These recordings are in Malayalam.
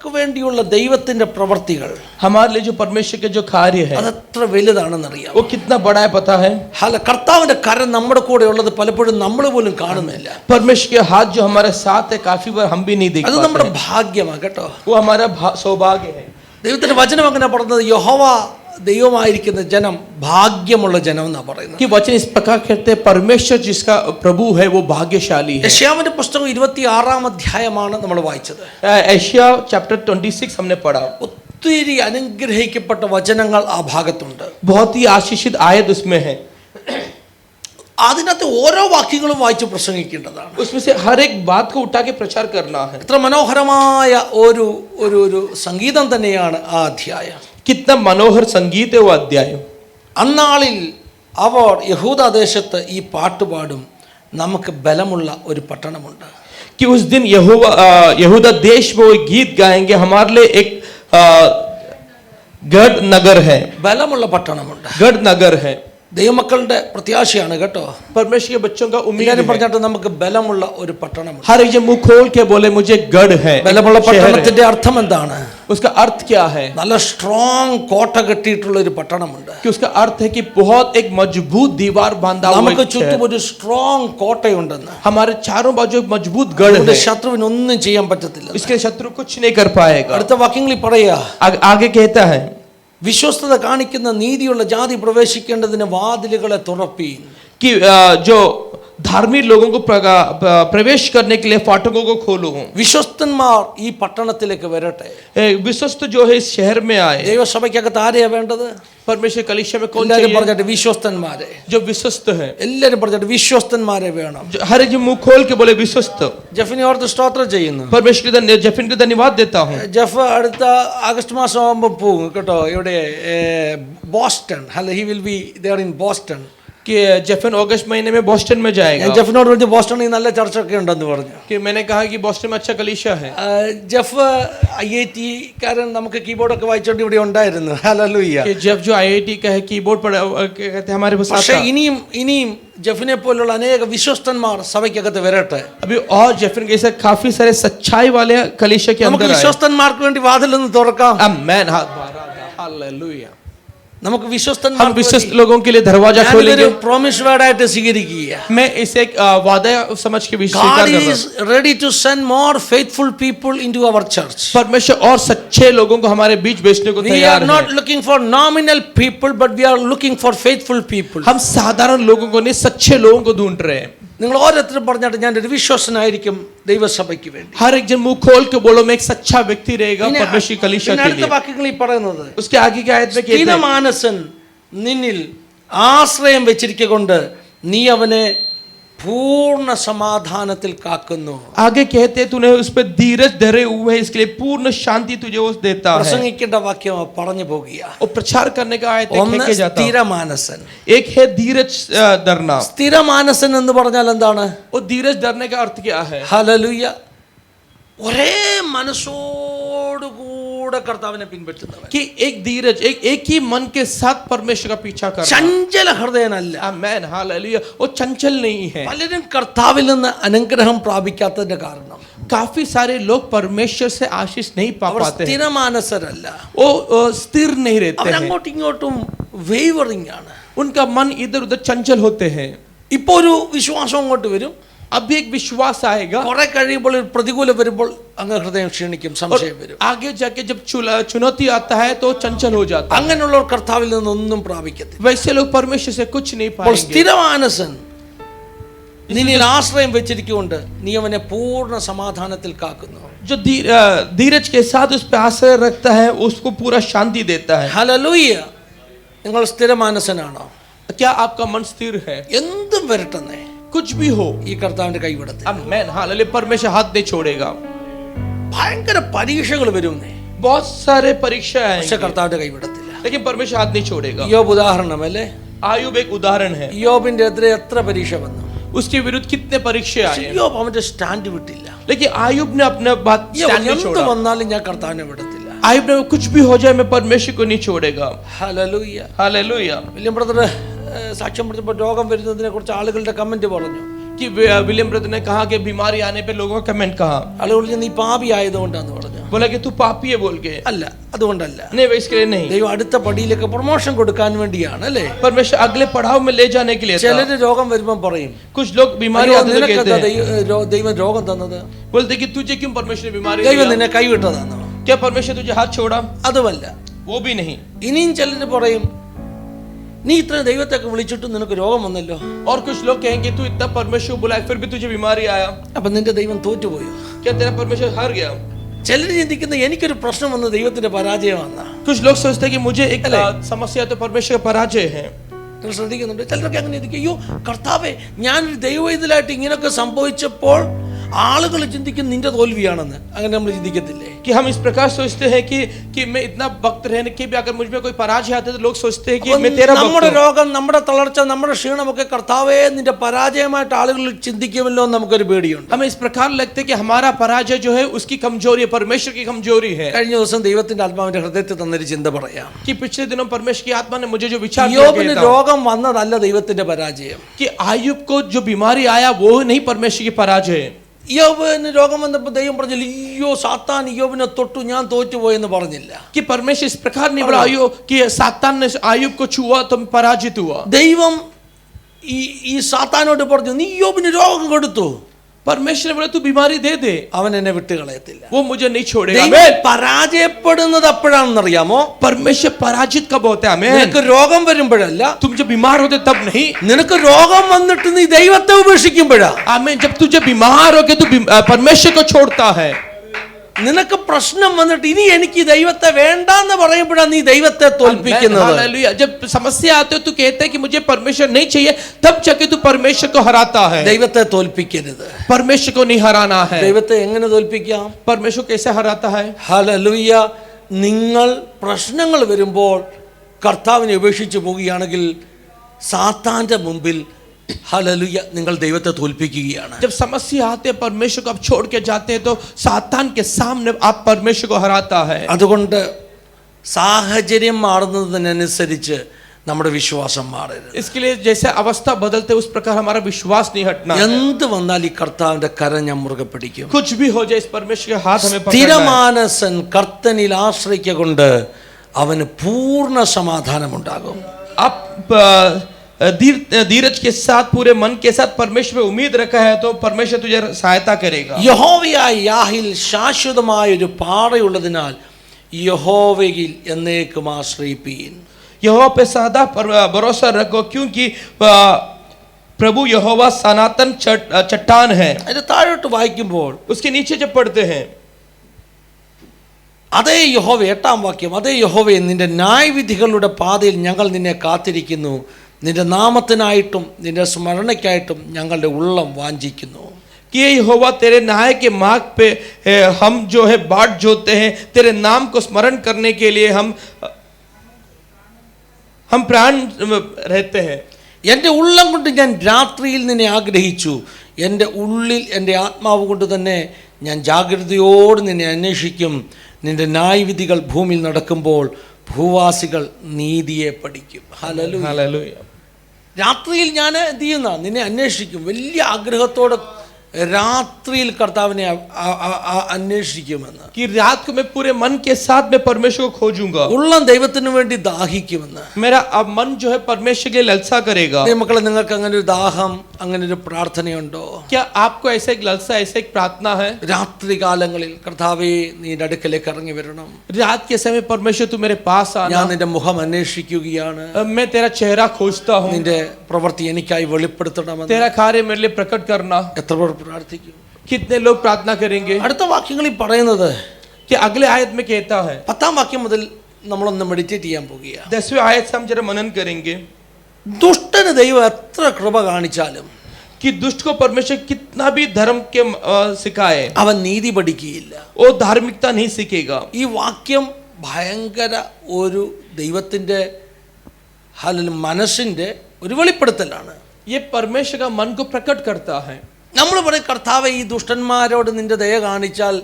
നമുക്ക് വേണ്ടിയുള്ള ദൈവത്തിന്റെ പ്രവൃത്തികൾ हमारे लिए जो परमेश्वर के जो कार्य है അതെത്ര വലുതാണെന്നറിയാം. वो कितना बड़ा है पता है. കർത്താവിന്റെ കരം നമ്മുടെ കൂടെ ഉള്ളത് പലപ്പോഴും നമ്മൾ പോലും കാണുന്നില്ല. परमेश्वर के हाथ जो हमारे साथ है काफी बार हम भी नहीं देख അത് पाते നമ്മുടെ हैं. ഭാഗ്യമാണ് കേട്ടോ. वो हमारा सौभाग्य है. ദൈവത്തിന്റെ വചനം അങ്ങനെ പറഞ്ഞത് യഹോവ ദൈവമായിരിക്കുന്ന ജനം ഭാഗ്യമുള്ള ജനം എന്നാ പറയുന്നത്. कि वचन इस प्रकार कहते हैं परमेश्वर जिसका प्रभु है वो भाग्यशाली है. യെശയ്യാവിന്റെ പുസ്തകം 26 അധ്യായമാണ് നമ്മൾ വായിച്ചത്. एशिया चैप्टर 26 हमने पढ़ा. ഒത്തിരി അനുഗ്രഹിക്കപ്പെട്ട വചനങ്ങൾ ആ ഭാഗത്തുണ്ട്. बहुत ही आशीषित आयत उसमें है. അതിനകത്ത് ഓരോ വാക്യങ്ങളും വായിച്ച് പ്രസംഗിക്കേണ്ടതാണ്. उसमें से हर एक बात को उठा के प्रचार करना है. എത്ര മനോഹരമായ ഒരു ഒരു ഒരു സംഗീതം തന്നെയാണ് ആ അധ്യായം. कितना मनोहर संगीत है वो अध्याय. അന്നാളിൽ അവർ യഹൂദദേശത്ത് ഈ പാട്ട് പാടും, നമുക്ക് ബലമുള്ള ഒരു പട്ടണമുണ്ട്. कि उस दिन यहूदा देश में वो गीत गाएंगे, हमारे लिए एक गढ़ नगर है. ബലമുള്ള പട്ടണമുണ്ട്. गढ़ नगर है. ദൈവമക്കളുടെ പ്രത്യാശയാണ് കേട്ടോ. परमेश्वर के बच्चों का उम्मीद है. പറഞ്ഞിട്ട് നമുക്ക് ബലമുള്ള ഒരു പട്ടണമുണ്ട്. हर एक मुंह खोल के बोले मुझे गढ़ है. ബലമുള്ള പട്ടണത്തിന്റെ അർത്ഥം എന്താണ്? उसका अर्थ क्या है? നല്ല സ്ട്രോങ് കോട്ട കെട്ടിയിട്ടുള്ള ഒരു പട്ടണമുണ്ട്. कि उसका अर्थ है कि बहुत एक मजबूत दीवार बांधा हुआ നമുക്ക് है. ചുറ്റും ഒരു സ്ട്രോങ് കോട്ടയുണ്ടെന്ന്. हमारे चारों बाजू एक मजबूत गढ़ है. ശത്രുവിന് ഒന്നും ചെയ്യാൻ പറ്റത്തില്ല. इसके शत्रु कुछ नहीं कर पाएगा. അടുത്ത വാക്യങ്ങളിൽ പറയാ, आगे कहता है വിശ്വസ്തത കാണിക്കുന്ന നീതിയുള്ള ജാതി പ്രവേശിക്കേണ്ടതിന് വാതിലുകളെ തുറപ്പീൻ. कि जो धार्मिक लोगों को प्रवेश करने के लिए फाटकों को खोलो. വിശ്വസ്തന്മാർ ഈ പട്ടണത്തിലേക്ക് വരട്ടെ. विश्वस्त जो है इस शहर में आए. ദൈവസഭയ്ക്കകത്ത് ആരെയാ വേണ്ടത്? परमेश्वर कलीसिया में कौन എല്ലാവരും चाहिए? പറഞ്ഞിട്ട് വിശ്വസ്തന്മാരെ. जो विश्वस्त है. എല്ലാവരും പറഞ്ഞിട്ട് വിശ്വസ്തന്മാരെ വേണം. हर एक मुंह खोल के बोले विश्वस्त. ജെഫിനെ ഓർത്ത് സ്തോത്രം ചെയ്യുന്നു. परमेश्वर के जफिन के धन्यवाद देता हूँ. ജെഫ് അടുത്ത ആഗസ്റ്റ് മാസം ആകുമ്പോൾ പോകും കേട്ടോ. ഇവിടെ Boston. He will be there in Boston. कि जेफन अगस्त महीने में बोस्टन में जाएगा. ഞാൻ ജെഫിനോട് പറഞ്ഞു ബോസ്റ്റണിൽ നല്ല ചർച്ചൊക്കെ ഉണ്ടെന്ന് പറഞ്ഞു. कि मैंने कहा कि बोस्टन में अच्छा कलीसिया है. ജെഫ് IIT കാരൻ നമുക്ക് കീബോർഡൊക്കെ വായിച്ചോണ്ട് ഇവിടെ ഉണ്ടായിരുന്നു. ഹല്ലേലൂയ. कि जेफ जो IIT का है कीबोर्ड पर कहते हैं हमारे पास. പക്ഷേ ഇനിയും ജെഫിനെ പോലുള്ള അനേക വിശ്വസ്തന്മാർ സഭയ്ക്കകത്ത് വരട്ടെ. अभी और जेफन के ऐसे काफी सारे सच्चाई वाले कलीसिया के നമുക്ക് अंदर आए. വിശ്വസ്തന്മാർക്ക് വേണ്ടി വാതിലൊന്ന് തുറക്കാം. आमेन. हालेलुया. നമുക്ക് हम വിശ്വസ്തന്മാർക്ക് विश्वस्त लोगों के लिए दरवाजा खोलेंगे. പ്രോമിസ് വേർഡ് ആയിട്ട് സ്വീകരിക്കുക. मैं इसे एक वादा समझ के स्वीकार God कर रहा is ready to send more faithful people into our church. हूं. परमेश्वर और सच्चे लोगों को हमारे बीच भेजने को We are तैयार not है. looking for nominal people, but we are looking for faithful people. हम साधारण लोगों को नहीं, सच्चे लोगों को ढूंढ रहे हैं. നിങ്ങൾ ഓരോരുത്തരും പറഞ്ഞിട്ട് ഞാൻ ഒരു വിശ്വസനായിരിക്കും ദൈവസഭയ്ക്ക് വേണ്ടി. हर एक जन मुंह खोल के बोलो मैं एक सच्चा व्यक्ति रहेगा परमेश्वर कलीसिया के അടുത്ത लिए. വാക്യങ്ങളിൽ പറയുന്നത്, उसके आगे की आयत में कहते हैं ദീനമാനസൻ നിന്നിൽ ആശ്രയം വെച്ചിരിക്കൊണ്ട് നീ അവനെ പൂർണ്ണ സമാധാനത്തിൽ കാക്കുന്നു. आगे कहते हैं तूने उस पे धीरज धरे हुए है, इसके लिए पूर्ण शांति तुझे वो देता है. പ്രസംഗിക്കേണ്ട വാക്യം പറഞ്ഞു പോകുക. और प्रचार करने का आयत ഒന്ന് है जाता है. സ്ഥിരമാനസൻ. एक है धीरज धरना. സ്ഥിരമാനസൻ എന്ന് പറഞ്ഞാൽ എന്താണ്? और धीरज धरने का अर्थ क्या है? ഹല്ലേലൂയ. ഒരേ മനസ്സോടുകൂടെ കർത്താവിനെ പിൻപറ്റുന്നവൻ. कि एक धीरज एक ही मन के साथ परमेश्वर का पीछा करना. ചഞ്ചല ഹൃദയനല്ല. आमेन. हालेलुया. वो चंचल नहीं है. പലരും കർത്താവിൽ നിന്ന് അനുഗ്രഹം പ്രാപിക്കാത്തതിന്റെ കാരണം काफी सारे लोग परमेश्वर से आशीष नहीं पा അവർ पाते हैं. സ്ഥിരമാനസരല്ല. वो स्थिर नहीं रहते അവർ हैं. അങ്ങോട്ടും ഇങ്ങോട്ടും വേവറിംഗ് ആണ്. उनका मन इधर उधर चंचल होते हैं. ഇപ്പോ ഒരു വിശ്വാസം അങ്ങോട്ട് വരും, अभी एक विश्वास आएगा. കുറെ കഴിയുമ്പോൾ ഒരു പ്രതികൂലം വരുമ്പോൾ അങ്ങ് ഹൃദയം ക്ഷീണിക്കും, സംശയം വരും. आगे जाके जब चुनौती आता है तो चंचल हो जाता है. അങ്ങനെയുള്ളവർ കർത്താവിൽ നിന്നൊന്നും പ്രാപിക്കത്തില്ല. वैसे लोग परमेश्वर से कुछ नहीं അപ്പോൾ पाएंगे. സ്ഥിരമാനസൻ നിന്നിൽ ആശ്രയം വെച്ചിരിക്കൊണ്ട് നീ അവനെ പൂർണ്ണ സമാധാനത്തിൽ കാക്കുന്നു. जो धीरज के साथ उस पे आश्रय रखता है उसको पूरा शांति देता है. ഹല്ലേലൂയ. നിങ്ങൾ സ്ഥിരമാനസനാണോ? क्या आपका मन स्थिर है? എന്തും വരട്ടെന്നേ, कुछ भी हो, ഈ കർത്താവിന്റെ കൈവിടത്തില്ല. आमेन. हालेलुया. परमेश्वर हाथ नहीं छोड़ेगा. ഭയങ്കര പരീക്ഷകൾ വരുന്നേ, बहुत सारे परीक्षा പക്ഷെ है കർത്താവിന്റെ കൈവിടത്തില്ല. लेकिन परमेश्वर हाथ नहीं छोड़ेगा. യോബ് ഉദാഹരണം അല്ലേ? आयुब एक उदाहरण है. യോബിന്റെ എതിരെ എത്ര പരീക്ഷ വന്നു, उसके विरुद्ध कितने परीक्षा आए, യോബ് അവന്റെ സ്റ്റാൻഡ് വിട്ടില്ല. लेकिन आयुब ने अपना बात स्टैंड नहीं എന്ത് छोड़ा. വന്നാലും ഞാൻ കർത്താവിനെ വിടത്തില്ല. आयुब ने कुछ भी हो जाए मैं परमेश्वर को नहीं छोड़ेगा. ഹല്ലേലൂയ. हालेलुया. വില്യം ബ്രദർ സാക്ഷ്യം പറഞ്ഞപ്പോൾ രോഗം വരുന്നതിനെ കുറിച്ച് ആളുകളുടെ കമന്റ് പറഞ്ഞു. कि विलियम ब्रदर ने कहा कि बीमारी आने पे लोगों का कमेंट कहा ആളുകൾ നീ പാപി ആയതുകൊണ്ടാന്ന് പറഞ്ഞു. बोला कि तू पापी है बोल के, അല്ല, അതുകൊണ്ടല്ല. नहीं वो इसके लिए नहीं, ദൈവം അടുത്ത പടിയിലേക്ക് പ്രൊമോഷൻ കൊടുക്കാൻ വേണ്ടിയാണ്, അല്ലേ? परमेश्वर अगले पड़ाव में ले जाने के लिए था। ചിലര് രോഗം വരുമ്പം പറയും, कुछ लोग बीमारी आते तो कहते നിനക്കെന്താ हैं, ദൈവം രോഗം തന്നത്? बोलते कि तुझे क्यों परमेश्वर ने बीमारी ദൈവം दिया? നിന്നെ കൈവിട്ടതാണോ? क्या परमेश्वर तुझे हाथ छोड़ा? അതുമല്ല. वो भी नहीं। ഇനിയും ചിലര് പറയും, നീ ഇത്ര ദൈവത്തൊക്കെ വിളിച്ചിട്ടും നിനക്ക് രോഗം വന്നല്ലോ. और कुछ लोग कहेंगे तू इतना परमेश्वर बुलाए फिर भी तुझे बीमारी आया, അപ്പൊ നിന്റെ ദൈവം തോറ്റുപോയോ? क्या तेरा परमेश्वर हार गया? ചിലര് ചിന്തിക്കുന്ന എനിക്കൊരു പ്രശ്നം വന്ന് ദൈവത്തിന്റെ പരാജയമാണെന്നാ. कुछ लोग सोचते हैं कि मुझे एक समस्या तो परमेश्वर का पराजय है। നിങ്ങൾ ശ്രദ്ധിക്കുന്നുണ്ട്? ചിലരൊക്കെ അങ്ങനെ ചിന്തിക്കും, അയ്യോ കർത്താവേ, ഞാനൊരു ദൈവവേദിയിലായിട്ട് ഇങ്ങനെയൊക്കെ സംഭവിച്ചപ്പോൾ ആളുകൾ ചിന്തിക്കും നിന്റെ തോൽവിയാണെന്ന്. അങ്ങനെ നമ്മൾ ചിന്തിക്കത്തില്ലേ? कि हम इस प्रकार सोचते हैं कि मैं इतना भक्त रहने के भी अगर मुझ में कोई पराजय आता है तो लोग सोचते हैं कि मैं तेरा भक्त നമ്മുടെ हूं। രോഗം, നമ്മുടെ തളർച്ച, നമ്മുടെ ക്ഷീണമൊക്കെ കർത്താവേ നിന്റെ പരാജയമായിട്ട് ആളുകൾ ചിന്തിക്കുമല്ലോ എന്ന് നമുക്കൊരു പേടിയുണ്ട്. हमें इस प्रकार लगता है कि हमारा पराजय जो है उसकी कमजोरी है, परमेश्वर की कमजोरी है। കഴിഞ്ഞ ദിവസം ദൈവത്തിന്റെ ആത്മാവിന്റെ ഹൃദയത്തിൽ തന്നൊരു ചിന്ത പറയാം. कि पिछले दिनों परमेश्वर की आत्मा ने मुझे जो विचार യോബിന് രോഗം വന്നതല്ല ദൈവത്തിന്റെ പരാജയം. कि आयुब को जो बीमारी आया वो नहीं परमेश्वर की पराजय। യോബിന് രോഗം വന്നപ്പോൾ ദൈവം പറഞ്ഞില്ല, അയ്യോ സാത്താൻ യോബിനെ തൊട്ടു, ഞാൻ തോറ്റുപോയെന്ന് പറഞ്ഞില്ല. कि परमेश्वर इस प्रकार नहीं बोला आयुब कि सातान ने आयुब को छुआ तो पराजित हुआ। ദൈവം ഈ സാത്താനോട് പറഞ്ഞു, നീ യോബിന് രോഗം കൊടുത്തു, परमेश्वर ने बोला तू बीमारी दे दे, അവൻ എന്നെ വിട്ടുകളയത്തില്ല. वो मुझे नहीं छोड़ेगा। ദൈവം പരാജയപ്പെടുന്നത് എപ്പോഴാണെന്നറിയാമോ? परमेश्वर पराजित कब होता है? हमें നിനക്ക് രോഗം വരുമ്പോഴല്ല, तुम जब बीमार होते तब नहीं। നിനക്ക് രോഗം വന്നിട്ട് നീ ദൈവത്തെ ഉപേക്ഷിക്കുമ്പോഴാ. आमीन। जब तुझे बीमार हो के तू परमेश्वर को छोड़ता है, നിനക്ക് പ്രശ്നം വന്നിട്ട് ഇനി എനിക്ക് ദൈവത്തെ വേണ്ടാന്ന് പറയുമ്പോഴാണ് നീ ദൈവത്തെ തോൽപ്പിക്കുന്നത്. हालेलुया। जब समस्या आते हो तू कहते है कि मुझे परमेश्वर नहीं चाहिए, तब जाके तू परमेश्वर को हराता है। ദൈവത്തെ തോൽപ്പിക്കരുത്. परमेश्वर को नहीं हराना है। ദൈവത്തെ എങ്ങനെ തോൽപ്പിക്കാം? परमेश्वर कैसे हराता है? ഹല്ലേലൂയ. നിങ്ങൾ പ്രശ്നങ്ങൾ വരുമ്പോൾ കർത്താവിനെ ഉപേക്ഷിച്ച് പോവുകയാണെങ്കിൽ സാത്താന്റെ മുമ്പിൽ ഹല്ലേലൂയ നിങ്ങൾ ദൈവത്തെ തോൽപ്പിക്കുകയാണ്. जब समस्या आते हैं परमेश्वर को आप छोड़ के जाते हैं तो सातान के सामने आप परमेश्वर को हराता है। അതുകൊണ്ട് സാഹചര്യം മാറുന്നതിനനുസരിച്ച് നമ്മുടെ വിശ്വാസം മാറരുത്. इसके लिए जैसे अवस्था बदलते उस प्रकार हमारा विश्वास नहीं हटना है। എന്ത് വന്നാൽ ഈ കർത്താവിന്റെ കരം ഞാൻ മുറുകെ പിടിക്കും. कुछ भी हो जाए इस परमेश्वर के हाथ हमें पकड़ना है। സ്ഥിരമാനസൻ കർത്തനിൽ ആശ്രയിക്കൊണ്ട് അവന് പൂർണ്ണ സമാധാനമുണ്ടാകും. आप धीरज के साथ पूरे मन के साथ परमेश्वर पे उम्मीद रखा है तो परमेश्वर तुझे सहायता करेगा। യഹോവയായ യാഹിൽ ശാശ്വതമായ ഒരു പാറയുള്ളതിനാൽ യഹോവയിൽ എന്നേക്കും ആശ്രയിപ്പീൻ. यहोवा पे सदा भरोसा रखो क्योंकि प्रभु यहोवा सनातन चट्टान है। അതിന്റെ താഴോട്ട് വായിക്കുമ്പോൾ उसके नीचे जब पढ़ते हैं അതേ യഹോവ, 8-ാം വാക്യം, അതേ യഹോവേ, നിന്റെ ന്യായവിധികളുടെ പാതയിൽ ഞങ്ങൾ നിന്നെ കാത്തിരിക്കുന്നു, നിന്റെ നാമത്തിനായിട്ടും നിന്റെ സ്മരണയ്ക്കായിട്ടും ഞങ്ങളുടെ ഉള്ളം വാഞ്ചിക്കുന്നു. कि यहोवा तेरे न्याय के मार्ग पे हम जो है बाट जोते हैं, तेरे नाम को स्मरण करने के लिए हम प्राण रहते हैं। എൻ്റെ ഉള്ളം കൊണ്ട് ഞാൻ രാത്രിയിൽ നിന്നെ ആഗ്രഹിച്ചു, എൻ്റെ ഉള്ളിൽ എൻ്റെ ആത്മാവ് കൊണ്ട് തന്നെ ഞാൻ ജാഗ്രതയോട് നിന്നെ അന്വേഷിക്കും. നിന്റെ ന്യായവിധികൾ ഭൂമിയിൽ നടക്കുമ്പോൾ ഭൂവാസികൾ നീതിയെ പഠിക്കും. ഹല്ലേലൂയ. हालेलुया। രാത്രിയിൽ ഞാൻ എന്ത് ചെയ്യുന്ന നിന്നെ അന്വേഷിക്കും. വലിയ ആഗ്രഹത്തോടെ രാത്രിയിൽ കർത്താവിനെ അന്വേഷിക്കുമെന്ന്. कि रात को मैं पूरे मन के साथ में परमेश्वर को खोजूंगा। ഉള്ളം ദൈവത്തിന് വേണ്ടി ദാഹിക്കുമെന്ന്. मेरा अब मन जो है परमेश्वर के लिए ललसा करेगा। മക്കളെ, നിങ്ങൾക്ക് അങ്ങനെ ഒരു ദാഹം, അങ്ങനെ ഒരു പ്രാർത്ഥനയുണ്ടോ? क्या आपको ऐसा एक ललसा, ऐसा एक प्रार्थना है? രാത്രി കാലങ്ങളിൽ കർത്താവേ നീ എൻ്റെ അടുക്കലേക്ക് ഇറങ്ങി വരണം, रात के समय परमेश्वर तू मेरे पास ഞാൻ आना, നിന്റെ മുഖം അന്വേഷിക്കുകയാണ്, मैं तेरा चेहरा खोजता हूँ, നിന്റെ പ്രവൃത്തി എനിക്കായി വെളിപ്പെടുത്തണമെന്ന്. तेरा कार्य मेरे लिए प्रकट करना। എത്ര പേർ പ്രാർത്ഥിക്കും? कितने लोग प्रार्थना करेंगे? അടുത്ത വാക്യങ്ങളിൽ പറയുന്നത് कि अगले आयत में कहता है, 10-ാം വാക്യം മുതൽ നമ്മളൊന്ന് മെഡിറ്റേറ്റ് ചെയ്യാൻ പോകുകയാണ്. 10वें आयत से हम जरा मनन करेंगे ദുഷ്ടന് ദൈവം എത്ര കൃപ കാണിച്ചാലും कि दुष्ट को परमेश्वर कितना भी धर्म के सिखाए അവൻ നീതി പഠിക്കുകയില്ല. वो धार्मिकता नहीं सीखेगा। ഈ വാക്യം ഭയങ്കര ഒരു ദൈവത്തിൻ്റെ മനസ്സിൻ്റെ ഒരു വെളിപ്പെടുത്തലാണ്. ये परमेश्वर का मन को प्रकट करता है। നമ്മൾ പറയും, കർത്താവ് ഈ ദുഷ്ടന്മാരോട് നിന്റെ ദയ കാണിച്ചാൽ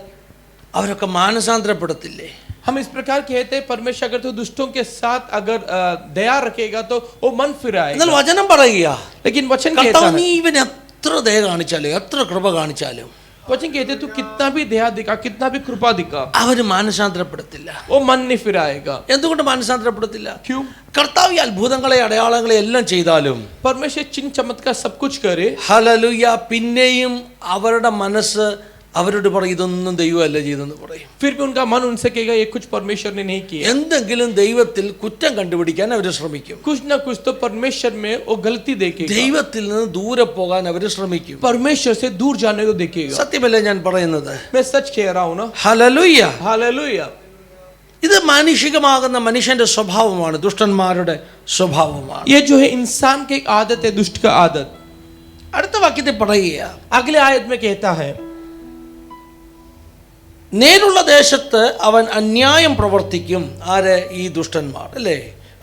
അവരൊക്കെ മാനസാന്തരപ്പെടത്തില്ലേ? हम इस प्रकार कहते हैं परमेश्वर अगर तो दुष्टों के साथ अगर दया रखेगा तो वो मन फिराएगा। എന്നാൽ വചനം പറയുക, लेकिन वचन कहता കർത്താവ് है നീ ഇവൻ എത്ര ദയ കാണിച്ചാലും എത്ര കൃപ കാണിച്ചാലും वचन कहते तू कितना भी दया दिखा, कितना भी कृपा दिखा, അവര് മാനസാന്തരപ്പെടത്തില്ല. वो मन नहीं फिराएगा. എന്തുകൊണ്ട് മാനസാന്തരപ്പെടത്തില്ല? क्यों? കർത്താവ് ഈ അത്ഭുതങ്ങളെ അടയാളങ്ങളെ എല്ലാം ചെയ്താലും परमेश्वर चिन्ह चमत्कार सब कुछ करे, ഹല്ലേലൂയ, പിന്നെയും അവരുടെ മനസ്സ് അവരോട് പറയും ഇതൊന്നും ദൈവമല്ല ചെയ്തെന്ന് പറയും. फिर भी उनका मन उनसे कहेगा ये कुछ परमेश्वर ने नहीं किया. എന്തെങ്കിലും ദൈവത്തിൽ കുറ്റം കണ്ടുപിടിക്കാൻ അവർ ശ്രമിക്കും. कुछ ना कुछ तो परमेश्वर में वो गलती देखेगा. ദൈവത്തിൽ നിന്ന് ദൂരെ പോകാൻ അവർ ശ്രമിക്കും. परमेश्वर से दूर जाने को देखेगा. സത്യമല്ലേ ഞാൻ പറയുന്നത്? मैं सच कह रहा हूँ ना. ഹല്ലേലൂയ. हालेलुया. ഇത് മാനുഷികമാകുന്ന മനുഷ്യന്റെ സ്വഭാവമാണ്, ദുഷ്ടന്മാരുടെ സ്വഭാവമാണ്. ये जो है इंसान की एक आदत है, दुष्ट का आदत. അടുത്ത വാക്യത്തിൽ പറയുക, अगले आयत में कहता है നേരുള്ള ദേശത്ത് അവൻ അന്യായം പ്രവർത്തിക്കും. ആര്? ഈ ദുഷ്ടന്മാർ അല്ലേ?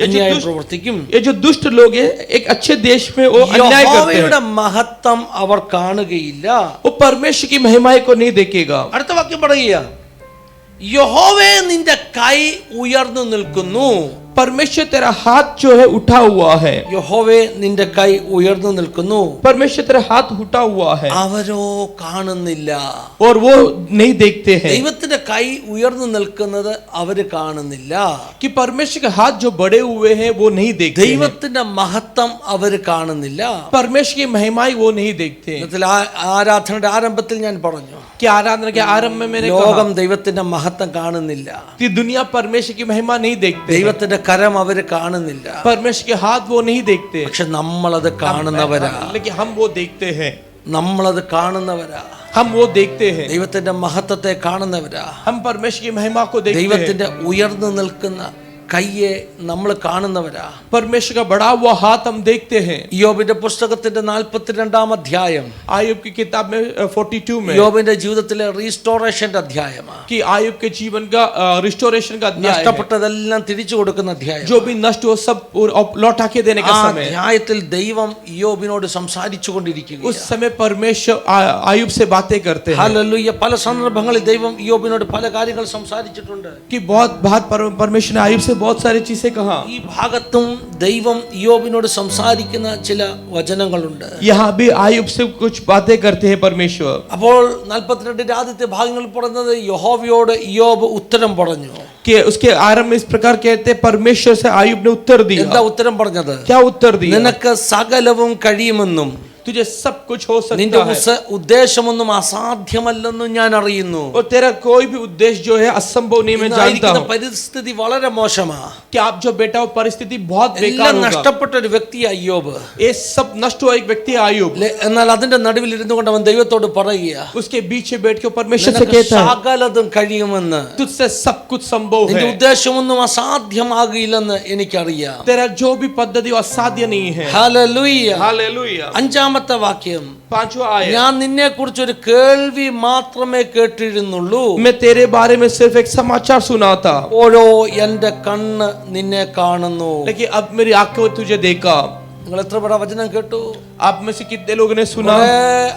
അന്യായം പ്രവർത്തിക്കും. ये जो दुष्ट लोग हैं एक अच्छे देश में वो अन्याय करते യഹോവയുടെ हैं. മഹത്വം അവർ കാണുകയില്ല. वो परमेश्वर की महिमा को नहीं देखेगा. അടുത്ത വാക്യം പറയുക, യഹോവേ നിന്റെ കൈ ഉയർന്നു നിൽക്കുന്നു. परमेश्वर तेरा हाथ जो है उठा हुआ है. യഹോവേ നിന്റെ കൈ ഉയർന്നു നിൽക്കുന്നു. परमेश्वर तेरा हाथ उठा हुआ है അവരോ കാണുന്നില്ല. और वो नहीं देखते हैं. ദൈവത്തിന്റെ കൈ ഉയർന്നു നിൽക്കുന്നത് അവര് കാണുന്നില്ല. कि परमेश्वर के हाथ जो बड़े हुए हैं वो नहीं देखते हैं. ദൈവത്തിന്റെ മഹത്വം അവര് കാണുന്നില്ല. परमेश्वर की महिमाएं वो नहीं देखते हैं. ഇന്നത്തെ ആരാധനയുടെ ആരംഭത്തിൽ ഞാൻ പറഞ്ഞു, कि आराधना के आरंभ में मैंने ലോകം कहा ദൈവത്തിന്റെ മഹത്വം കാണുന്നില്ല. कि दुनिया परमेश्वर की महिमा नहीं देखते हैं. ദൈവത്തിന്റെ കരം അവര് കാണുന്നില്ല. परमेश्वर के हाथ वो नहीं देखते. പക്ഷെ നമ്മളത് കാണുന്നവരാ. लेकिन हम वो देखते हैं. നമ്മളത് കാണുന്നവരാ. हम वो देखते हैं. ദൈവത്തിന്റെ മഹത്വത്തെ കാണുന്നവരാ. हम परमेश्वर की महिमा को देखते हैं. ദൈവത്തിന്റെ ഉയർന്നു നിൽക്കുന്ന കയ്യെ നമ്മൾ കാണുന്നവരാ. परमेश्वर का बढ़ा हुआ हाथ हम देखते हैं. യോബിന്റെ പുസ്തകത്തിന്റെ 42-ാം അധ്യായം आयुब की किताब में 42 में യോബിന്റെ ജീവിതത്തിലെ റീസ്റ്റോറേഷന്റെ അധ്യായമാണ്. कि आयुब के जीवन का रिस्टोरेशन का अध्याय है. നഷ്ടപ്പെട്ടതെല്ലാം തിരിച്ചു കൊടുക്കുന്ന അധ്യായം. जो भी नष्ट हो सब लौटा के देने का ആ समय. അധ്യായത്തിൽ ദൈവം യോബിനോട് സംസാരിച്ചു കൊണ്ടിരിക്കുകയാണ്. उस समय परमेश्वर आयुब से बातें करते हैं. ഹല്ലേലൂയ. പല സന്ദർഭങ്ങളിൽ ദൈവം യോബിനോട് പല കാര്യങ്ങൾ സംസാരിച്ചിട്ടുണ്ട്. कि बहुत बात परमेश्वर ने आयुब से बहुत सारी चीजें कहा. ഈ ഭാഗത്തും ദൈവം യോബിനോട് സംസാരിക്കുന്ന ചില വചനങ്ങളുണ്ട്. यहाँ भी आयुब से कुछ बातें करते हैं परमेश्वर. അപ്പോൾ 42 ആദ്യത്തെ ഭാഗങ്ങൾ പറയുന്നത് യഹോവയോട് യോബ് ഉത്തരം പറഞ്ഞു. कि उसके आरंभ में इस प्रकार कहते हैं परमेश्वर से आयुब ने उत्तर दिया. എന്താ ഉത്തരം പറഞ്ഞത്? क्या उत्तर दिया? നിനക്ക് സകലവും കഴിയുമെന്നും तुझे सब कुछ हो നിന്റെ सकता है ഉദ്ദേശമൊന്നും അസാധ്യമല്ലെന്നും ഞാൻ അറിയുന്നു. और तेरा कोई भी उद्देश्य जो है असंभव नहीं मैं जानता ഇന്നായിരിക്കുന്ന हूँ. പരിസ്ഥിതി വളരെ മോശമാണ്. कि आप जो बेटा हो परिस्थिति बहुत എല്ലാം बेकार होगा. നഷ്ടപ്പെട്ട ഒരു വ്യക്തിയായി യോബ്. ये सब नष्ट हुआ एक व्यक्ति आयुब. എന്നാൽ അതിന്റെ നടുവിൽ ഇരുന്നു കൊണ്ട് അവൻ ദൈവത്തോട് പറയുക, उसके बीच में बैठ के परमेश्वर से നിനക്ക് कहता है സകലതും കഴിയുമെന്ന്. तुझसे सब कुछ संभव നിന്റെ है. ഉദ്ദേശമൊന്നും അസാധ്യമാകില്ലെന്ന് എനിക്കറിയാം. तेरा जो भी पद्धति वो असाध्य नहीं है. ഹല്ലേലൂയ. हालेलुया. 5-ാമത്തെ വാക്യം, पांचवा आयत. ഞാൻ നിന്നെ കുറിച്ച് ഒരു കേൾവി മാത്രമേ കേട്ടിരുന്നുള്ളൂ. मैं तेरे बारे में सिर्फ एक समाचार सुना था. ഓരോ എന്റെ കണ്ണ് നിന്നെ കാണുന്നു. लेकिन अब मेरी आंखों ने तुझे देखा. നിങ്ങൾ എത്ര പേരാ വചനം കേട്ടു? आप में से कितने लोगों ने सुना കുറേ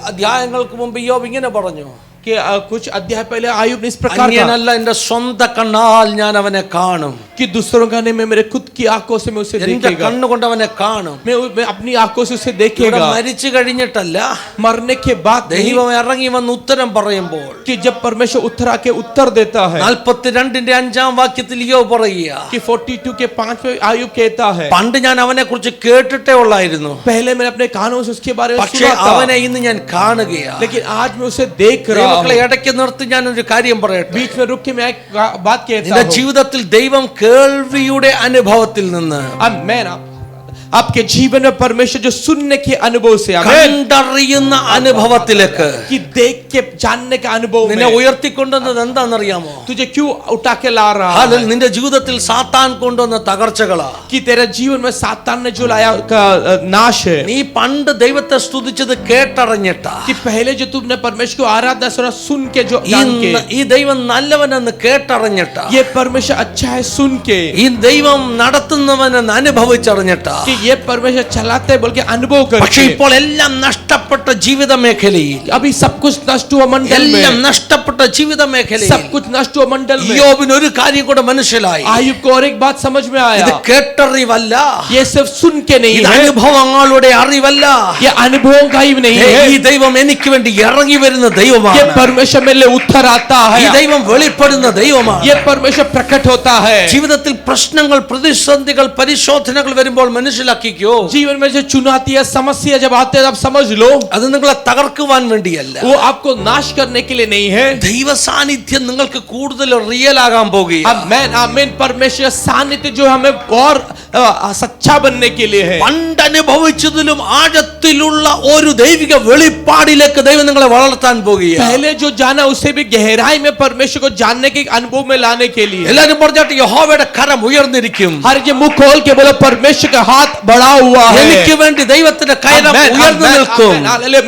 അധ്യായങ്ങൾക്ക് മുമ്പ് യോബ് ഇങ്ങനെ പറഞ്ഞു, कि कुछ अध्याय पहले आयुब ने इस प्रकार कहा അന്യനല്ല, എന്റെ സ്വന്തം കണ്ണാൽ ഞാൻ അവനെ കാണും. कि दूसरों का नहीं, मैं मेरे खुद की आंखों से मैं उसे എന്റെ देखेगा. കണ്ണുകൊണ്ട് അവനെ കാണും. मैं अपनी आंखों से उसे ഇവിടെ देखेगा. മരിച്ചു കഴിഞ്ഞിട്ടല്ല, मरने के बाद नहीं, ദൈവം ഇറങ്ങി വന്ന് ഉത്തരം പറയുമ്പോൾ कि जब परमेश्वर उत्तर आके उत्तर देता है. 42-ന്റെ 5-ാം വാക്യത്തിൽ യോബ് പറയുക, कि 42 के 5 में आयुब कहता है പണ്ട് ഞാൻ അവനെ കുറിച്ച് കേട്ടിട്ടേ ഉള്ളായിരുന്നു, पहले मैंने अपने कानों से उसके बारे में പക്ഷേ सुना था, അവനെ ഇന്ന് ഞാൻ കാണുകയാണ്. लेकिन आज मैं उसे देख रहा ദൈവമക്കളെ हूं. ഇടയ്ക്ക് നിർത്തി ഞാൻ ഒരു കാര്യം പറയട്ടെ. बीच में रुक के मैं एक बात कहता നിന്റെ हूं. ജീവിതത്തിൽ ദൈവം കേൾവിയുടെ അനുഭവത്തിൽ നിന്ന് आमेन. आपके जीवन में परमेश्वर जो सुनने के अनुभव से കണ്ടറിയുന്ന അനുഭവത്തിലേക്ക് कि देख के जानने का अनुभव നിന്നെ में ഉയർത്തിക്കൊണ്ടുവന്നത് എന്താണെന്നറിയാമോ? तुझे क्यों उठा के ला रहा ഹാലൽ, है? നിന്റെ ജീവിതത്തിൽ സാത്താൻ കൊണ്ടുവന്ന തകർച്ചകളാ. कि तेरे जीवन में सातान ने जो लाया का नाश है. നീ പണ്ട് ദൈവത്തെ സ്തുതിച്ചത് കേട്ടറിഞ്ഞിട്ടാ. कि पहले जो तुमने परमेश्वर को आराधना सुना सुन के जो जान के, ഈ ദൈവം നല്ലവനെന്ന് കേട്ടറിഞ്ഞിട്ടാ. ये परमेश्वर अच्छा है सुन के, ഈ ദൈവം നടത്തുന്നവനെന്ന് അനുഭവിച്ചറിഞ്ഞിട്ടാ. कि ये परमेश्वर चलाते हैं बोल के अनुभव പക്ഷേ करके ഇപ്പോൾ എല്ലാം നഷ്ടപ്പെട്ട ജീവിത മേഖലയിൽ, अभी सब कुछ नष्ट हुआ मंडल എല്ലാം में, നഷ്ടപ്പെട്ട ജീവിത മേഖലയിൽ सब कुछ नष्ट हुआ मंडल में। യോബിന് ഒരു കാര്യം കൂടെ മനസ്സിലായി. आयुब को और एक बात समझ में ഇത് आया, കേട്ടറിവല്ല, ये सिर्फ सुन के नहीं ഇത് है, അനുഭവങ്ങളുടെ അറിവല്ല. ये अनुभवों का ही नहीं है, ഈ ദൈവം എനിക്ക് വേണ്ടി ഇറങ്ങി വരുന്ന ये ദൈവമാണ്. परमेश्वर मेरे लिए उत्तर आता ഈ है, ദൈവം വെളിപ്പെടുന്ന ദൈവമാണ്. ये परमेश्वर प्रकट होता है। ജീവിതത്തിൽ പ്രശ്നങ്ങൾ, പ്രതിസന്ധികൾ, പരിശോധനകൾ വരുമ്പോൾ മനസ്സിലാക്കിക്കോ, जीवन में जो चुनौतियां, समस्या जब आते हैं आप समझ लो, അത് നിങ്ങളെ തകർക്കുവാൻ വേണ്ടിയല്ല. वो आपको नाश करने के लिए नहीं है। ദൈവ സാന്നിധ്യം നിങ്ങൾക്ക് കൂടുതൽ റിയൽ ആകാൻ പോകുക. आमेन आमेन। परमेश्वर सानिध्य जो हमें और सच्चा बनने के लिए है। പണ്ട് അനുഭവിച്ചതിലും ആഴത്തിലുള്ള ഒരു ദൈവിക വെളിപ്പാടിലേക്ക് ദൈവം നിങ്ങളെ വളർത്താൻ പോകുക. पहले जो जाना उससे भी गहराई में परमेश्वर को जानने के अनुभव में लाने के लिए। എല്ലാവരും പറഞ്ഞാട്ട് യഹോവയുടെ കരം ഉയർന്നിരിക്കും. हर ये मुंह खोल के बोलो परमेश्वर का हाथ बढ़ा हुआ है। എനിക്ക് വേണ്ടി ദൈവത്തിന്റെ കരം ഉയർന്നു നിൽക്കും.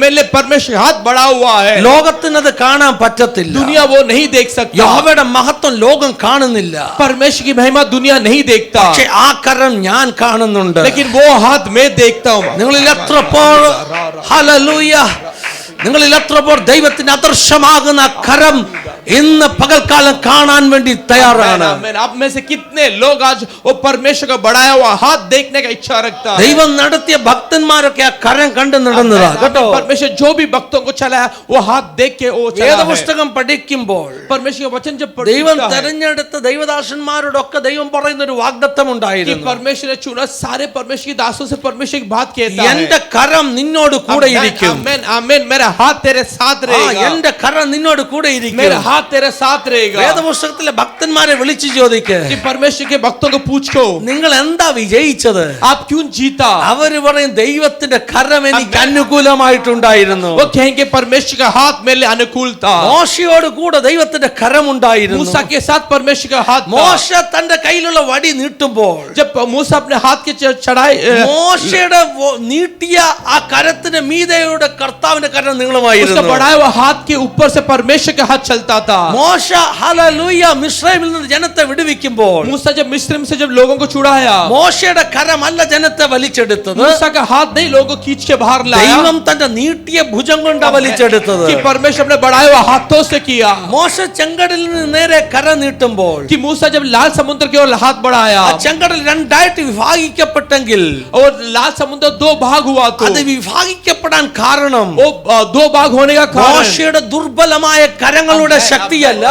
मेरे लिए परमेश्वर का हाथ बढ़ा हुआ है। ലോകത്തിനത് കാണാൻ പറ്റത്തില്ല. दुनिया वो नहीं देख सकता, യഹോവയുടെ മഹത്വം ലോകം കാണുന്നില്ല. परमेश्वर की महिमा दुनिया नहीं देखता, പക്ഷേ ആ കരം ഞാൻ കാണുന്നുണ്ട്. लेकिन वो हाथ मैं देखता हूँ। നിങ്ങളിൽ എത്ര പേർ ഹല്ലേലൂയ, നിങ്ങളിൽ എത്ര പേർ ദൈവത്തിന് അദൃശ്യമാകുന്ന കരം ഇന്ന് പകൽക്കാലം കാണാൻ വേണ്ടി തയ്യാറാണ്? आमेन। आप में से कितने लोग आज वो परमेश्वर का बढ़ाया हुआ हाथ देखने का इच्छा रखता है? ദൈവം നടത്തിയ ഭക്തന്മാരൊക്കെ ആ കരം കണ്ടു നടന്നതാ കേട്ടോ. परमेश्वर जो भी भक्तों को चलाया वो हाथ देख के वो चला है। വേദപുസ്തകം പഠിക്കുമ്പോൾ परमेश्वर का वचन जब ദൈവം पढ़ता है തെരഞ്ഞെടുത്ത ദൈവദാസന്മാരോടൊക്കെ ദൈവം പറയുന്ന ഒരു വാഗ്ദത്തം कि ഉണ്ടായിരുന്നു. परमेश्वर ने चुना सारे परमेश्वर के दासों से परमेश्वर की बात कहता है, എന്റെ കരം നിന്നോട് കൂടെ ഇരിക്കും. आमेन आमेन। मेरा हाथ तेरे साथ रहेगा, എന്റെ കരം നിന്നോട് കൂടെ ഇരിക്കും. मेरा हाथ तेरे साथ रहेगा। വേദപുസ്തകത്തിലെ ഭക്തന്മാരെ വിളിച്ചു ചോദിക്ക്, कि परमेश्वर के भक्तों को पूछो നിങ്ങൾ എന്താ വിജയിച്ചത്? आप क्यों जीता? അവര് പറയും ദൈവത്തിന്റെ കരം എനിക്ക് അനുകൂലമായിട്ടുണ്ടായിരുന്നു. वो कहेंगे परमेश्वर का हाथ मेरे लिए अनुकूल था। മോശയോട് കൂടെ ദൈവത്തിന്റെ കരം ഉണ്ടായിരുന്നു. मूसा के साथ परमेश्वर का हाथ था। മോശ തന്റെ കയ്യിലുള്ള വടി നീട്ടുമ്പോൾ जब मूसा अपने हाथ के चढ़ाए, മോശയുടെ നീട്ടിയ ആ കരത്തിന് മീതെയുടെ കർത്താവിന്റെ കരം उसका നീളമായിരുന്നു. बढ़ाया हुआ हाथ के ऊपर से परमेश्वर का हाथ चलता था। മോശ ഹല്ലേലൂയ മിസ്രൈമിൽ നിന്ന് ജനത്തെ വിടുവിക്കുമ്പോൾ मूसा जब मिस्र से जब लोगों को छुड़ाया, മോശയുടെ കരമല്ല ജനത്തെ വലിച്ചെടുത്തത്, मूसा का हाथ नहीं लोगों को खींच के बाहर लाया, ദൈവം തന്റെ നീട്ടിയ ഭുജം കൊണ്ട് വലിച്ചെടുത്തത്. कि परमेश्वर ने बढ़ाए हुआ हाथों से किया। മോശ ചെങ്കടലിൽ നിന്ന് നേരെ കര നീട്ടുമ്പോൾ कि मूसा जब लाल समुद्र की ओर हाथ बढ़ाया ആ ചെങ്കടൽ രണ്ടായിട്ട് വിഭാഗിക്കപ്പെട്ടെങ്കിൽ और लाल समुद्र दो भाग हुआ, तो അത് വിഭാഗിക്കപ്പെടാൻ കാരണം वो दो भाग होने का कारण മോശയുടെ ദുർബലമായ കരങ്ങളുടെ ശക്തിയല്ല,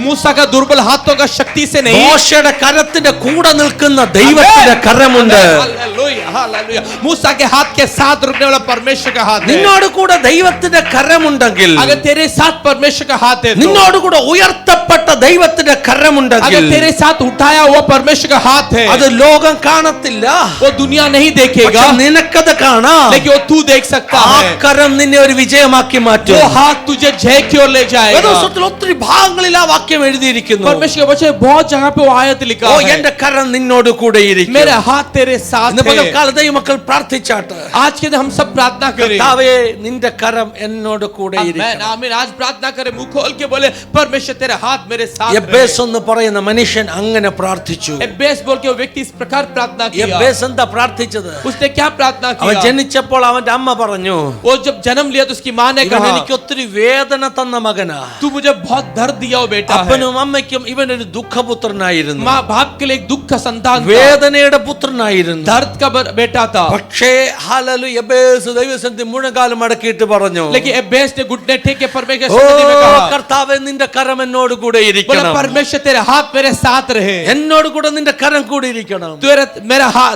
मूसा का दुर्बल हाथों का शक्ति से नहीं, മോശയുടെ കരത്തിന്റെ കൂടെ നിൽക്കുന്ന ദൈവത്തിന്റെ കരമുണ്ട്. Hallelujah hallelujah. मूसा के हाथ के साथ रुकने वाला परमेश्वर का हाथ है। നിന്നോട് കൂടെ ദൈവത്തിന്റെ കരമുണ്ടെങ്കിൽ, अगर तेरे साथ परमेश्वर का हाथ है, നിന്നോട് കൂടെ ഉയർത്തപ്പെട്ട ദൈവത്തിന്റെ കരമുണ്ടെങ്കിൽ, अगर तेरे साथ उठाया हुआ परमेश्वर का हाथ है, അത് ലോകം കാണത്തില്ല, वो दुनिया नहीं देखेगा, പക്ഷെ നിനക്കത് കാണാം. लेकिन वो तू देख सकता ആ है। കരം നിന്നെ ഒരു വിജയമാക്കി മാറ്റും. वो हाथ तुझे जय की ओर ले जाएगा। വേദപുസ്തകത്തിൽ ഒത്തിരി ഭാഗങ്ങളിൽ ആ വാക്യം എഴുതിയിരിക്കുന്നു. परमेश्वर के वचन बहुत जगह पे वो आयत लिखा ഓ है, എന്റെ കരം നിന്നോട് കൂടെ ഇരിക്കും. मेरा हाथ तेरे साथ ഇന്ന് है। പകൽക്കാല ദൈവമക്കൾ പ്രാർത്ഥിച്ചാട്ട്, आज के दिन हम सब प्रार्थना करें, കർത്താവേ നിന്റെ കരം എന്നോട് കൂടെ आमीन ഇരിക്കും. आमीन। आज प्रार्थना करें, मुंह खोल के बोले परमेश्वर तेरा हाथ मेरे साथ എബ്ബേസ് എന്ന് പറയുന്ന മനുഷ്യൻ അങ്ങനെ പ്രാർത്ഥിച്ചു. एब्बेस बोल के वो व्यक्ति इस प्रकार प्रार्थना किया। എബ്ബേസ് എന്താ പ്രാർത്ഥിച്ചത്? उसने क्या प्रार्थना അവൻ किया? ജനിച്ചപ്പോൾ അവന്റെ അമ്മ പറഞ്ഞു, वो जब जन्म लिया तो उसकी माँ ने ഇവൻ कहा, എനിക്ക് ഒത്തിരി വേദന തന്ന മകനാ. तू मुझे बहुत दर्द दिया हो बेटा है। അപ്പനും അമ്മയ്ക്കും ഇവൻ ഒരു ദുഃഖപുത്രനായിരുന്നു, माँ बाप के लिए एक दुख का संतान था, വേദനയുടെ പുത്രനായിരുന്നു. दर्द का बेटा था। പക്ഷേ ഹല്ലേലൂയ എബ്ബേസ് ദൈവസന്നിധി മുഴങ്കാലം മടക്കിയിട്ട് പറഞ്ഞു, लेकिन एब्बेस ने घुटने टेक के परमेश्वर ഓ के सन्निधि में कहा, കർത്താവേ നിന്റെ കരം എന്നോട് കൂടെ बोले ഇരിക്കണം, परमेश्वर तेरा हाथ मेरे साथ रहे, എന്നോട് കൂടെ നിന്റെ കരം കൂടെ ഇരിക്കണം.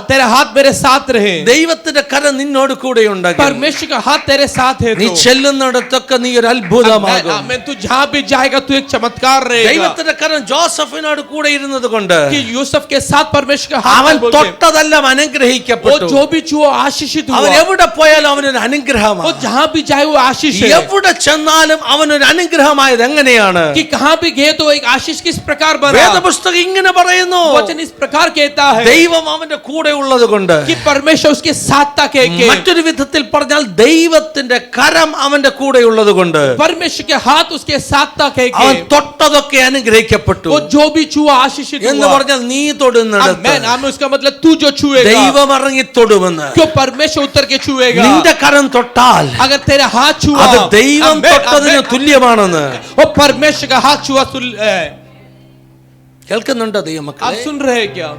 तेरा हाथ मेरे साथ रहे। ദൈവത്തിന്റെ കരം നിന്നോട് കൂടെ ഉണ്ടെങ്കിൽ परमेश्वर का हाथ तेरे साथ है നീ तो ചെല്ലുന്നിടത്തൊക്കെ നീ ഒരു അത്ഭുതമാകും. आमीन। तू जहाँ भी जाएगा तू एक चमत्कार रहेगा। ദൈവത്തിന്റെ കരം ജോസഫിനോട് കൂടെ ഇരുന്നത് കൊണ്ട് कि यूसुफ के साथ परमेश्वर का हाथ അവൻ है बोल के, തൊട്ടതെല്ലാം वो അനുഗ്രഹിക്കപ്പെട്ടു. जो भी छुआ आशीषित അവൻ हुआ, എവിടെ പോയാലും അവനൊരു वो അനുഗ്രഹമാണ്. जहाँ भी जाए वो आशीष है। എവിടെ ചെന്നാലും അവനൊരു അനുഗ്രഹമായത് എങ്ങനെയാണ്? कि कहाँ भी गए तो एक आशीष किस प्रकार बना। വേദപുസ്തകം ഇങ്ങനെ പറയുന്നു, वचन इस प्रकार कहता है ദൈവം അവന്റെ കൂടെ ഉള്ളത് കൊണ്ട്. कि परमेश्वर उसके साथ था कह के, മറ്റൊരു വിധത്തിൽ പറഞ്ഞാൽ ദൈവത്തിന്റെ കരം അവന്റെ കൂടെ ഉള്ളത് കൊണ്ട് परमेश्वर के हाथ उसके साथ था कह അവൻ के, തൊട്ടതൊക്കെ അനുഗ്രഹിക്കപ്പെട്ടു. वो जो भी छुआ आशीषित എന്ന് हुआ। പറഞ്ഞാൽ നീ തൊടുന്നിടത്ത് आमीन आमीन। उसका मतलब तू जो छुएगा, ദൈവം ഇറങ്ങി തൊടുമെന്ന്. क्यों परमेश्वर उतर के छुएगा? നിന്റെ കരം തൊട്ടാൽ अगर तेरा हाथ छुआ അത് ദൈവം തൊട്ടതിന് തുല്യമാണെന്ന്. वो परमेश्वर का हाथ छुआ കേൾക്കുന്നുണ്ടോ आप ദൈവമക്കളെ? सुन रहे हैं क्या?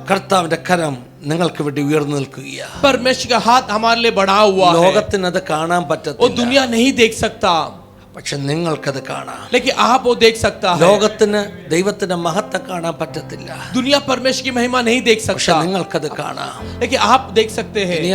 കർത്താവിന്റെ കരം നിങ്ങൾക്ക് വേണ്ടി ഉയർന്നു നിൽക്കുകയാ. परमेश्वर का हाथ हमारे लिए बढ़ा हुआ है. ലോകത്തിന് അത് കാണാൻ वो പറ്റത്തില്ല, दुनिया नहीं देख सकता, പക്ഷെ നിങ്ങൾക്കത് കാണാം. लेकिन आप वो देख सकता है. ലോകത്തിന് ദൈവത്തിന്റെ മഹത്വം കാണാൻ പറ്റത്തില്ല, दुनिया परमेश्वर की महिमा नहीं देख പക്ഷെ सकता, നിങ്ങൾക്കത് കാണാം. लेकिन आप देख सकते हैं. ഇനി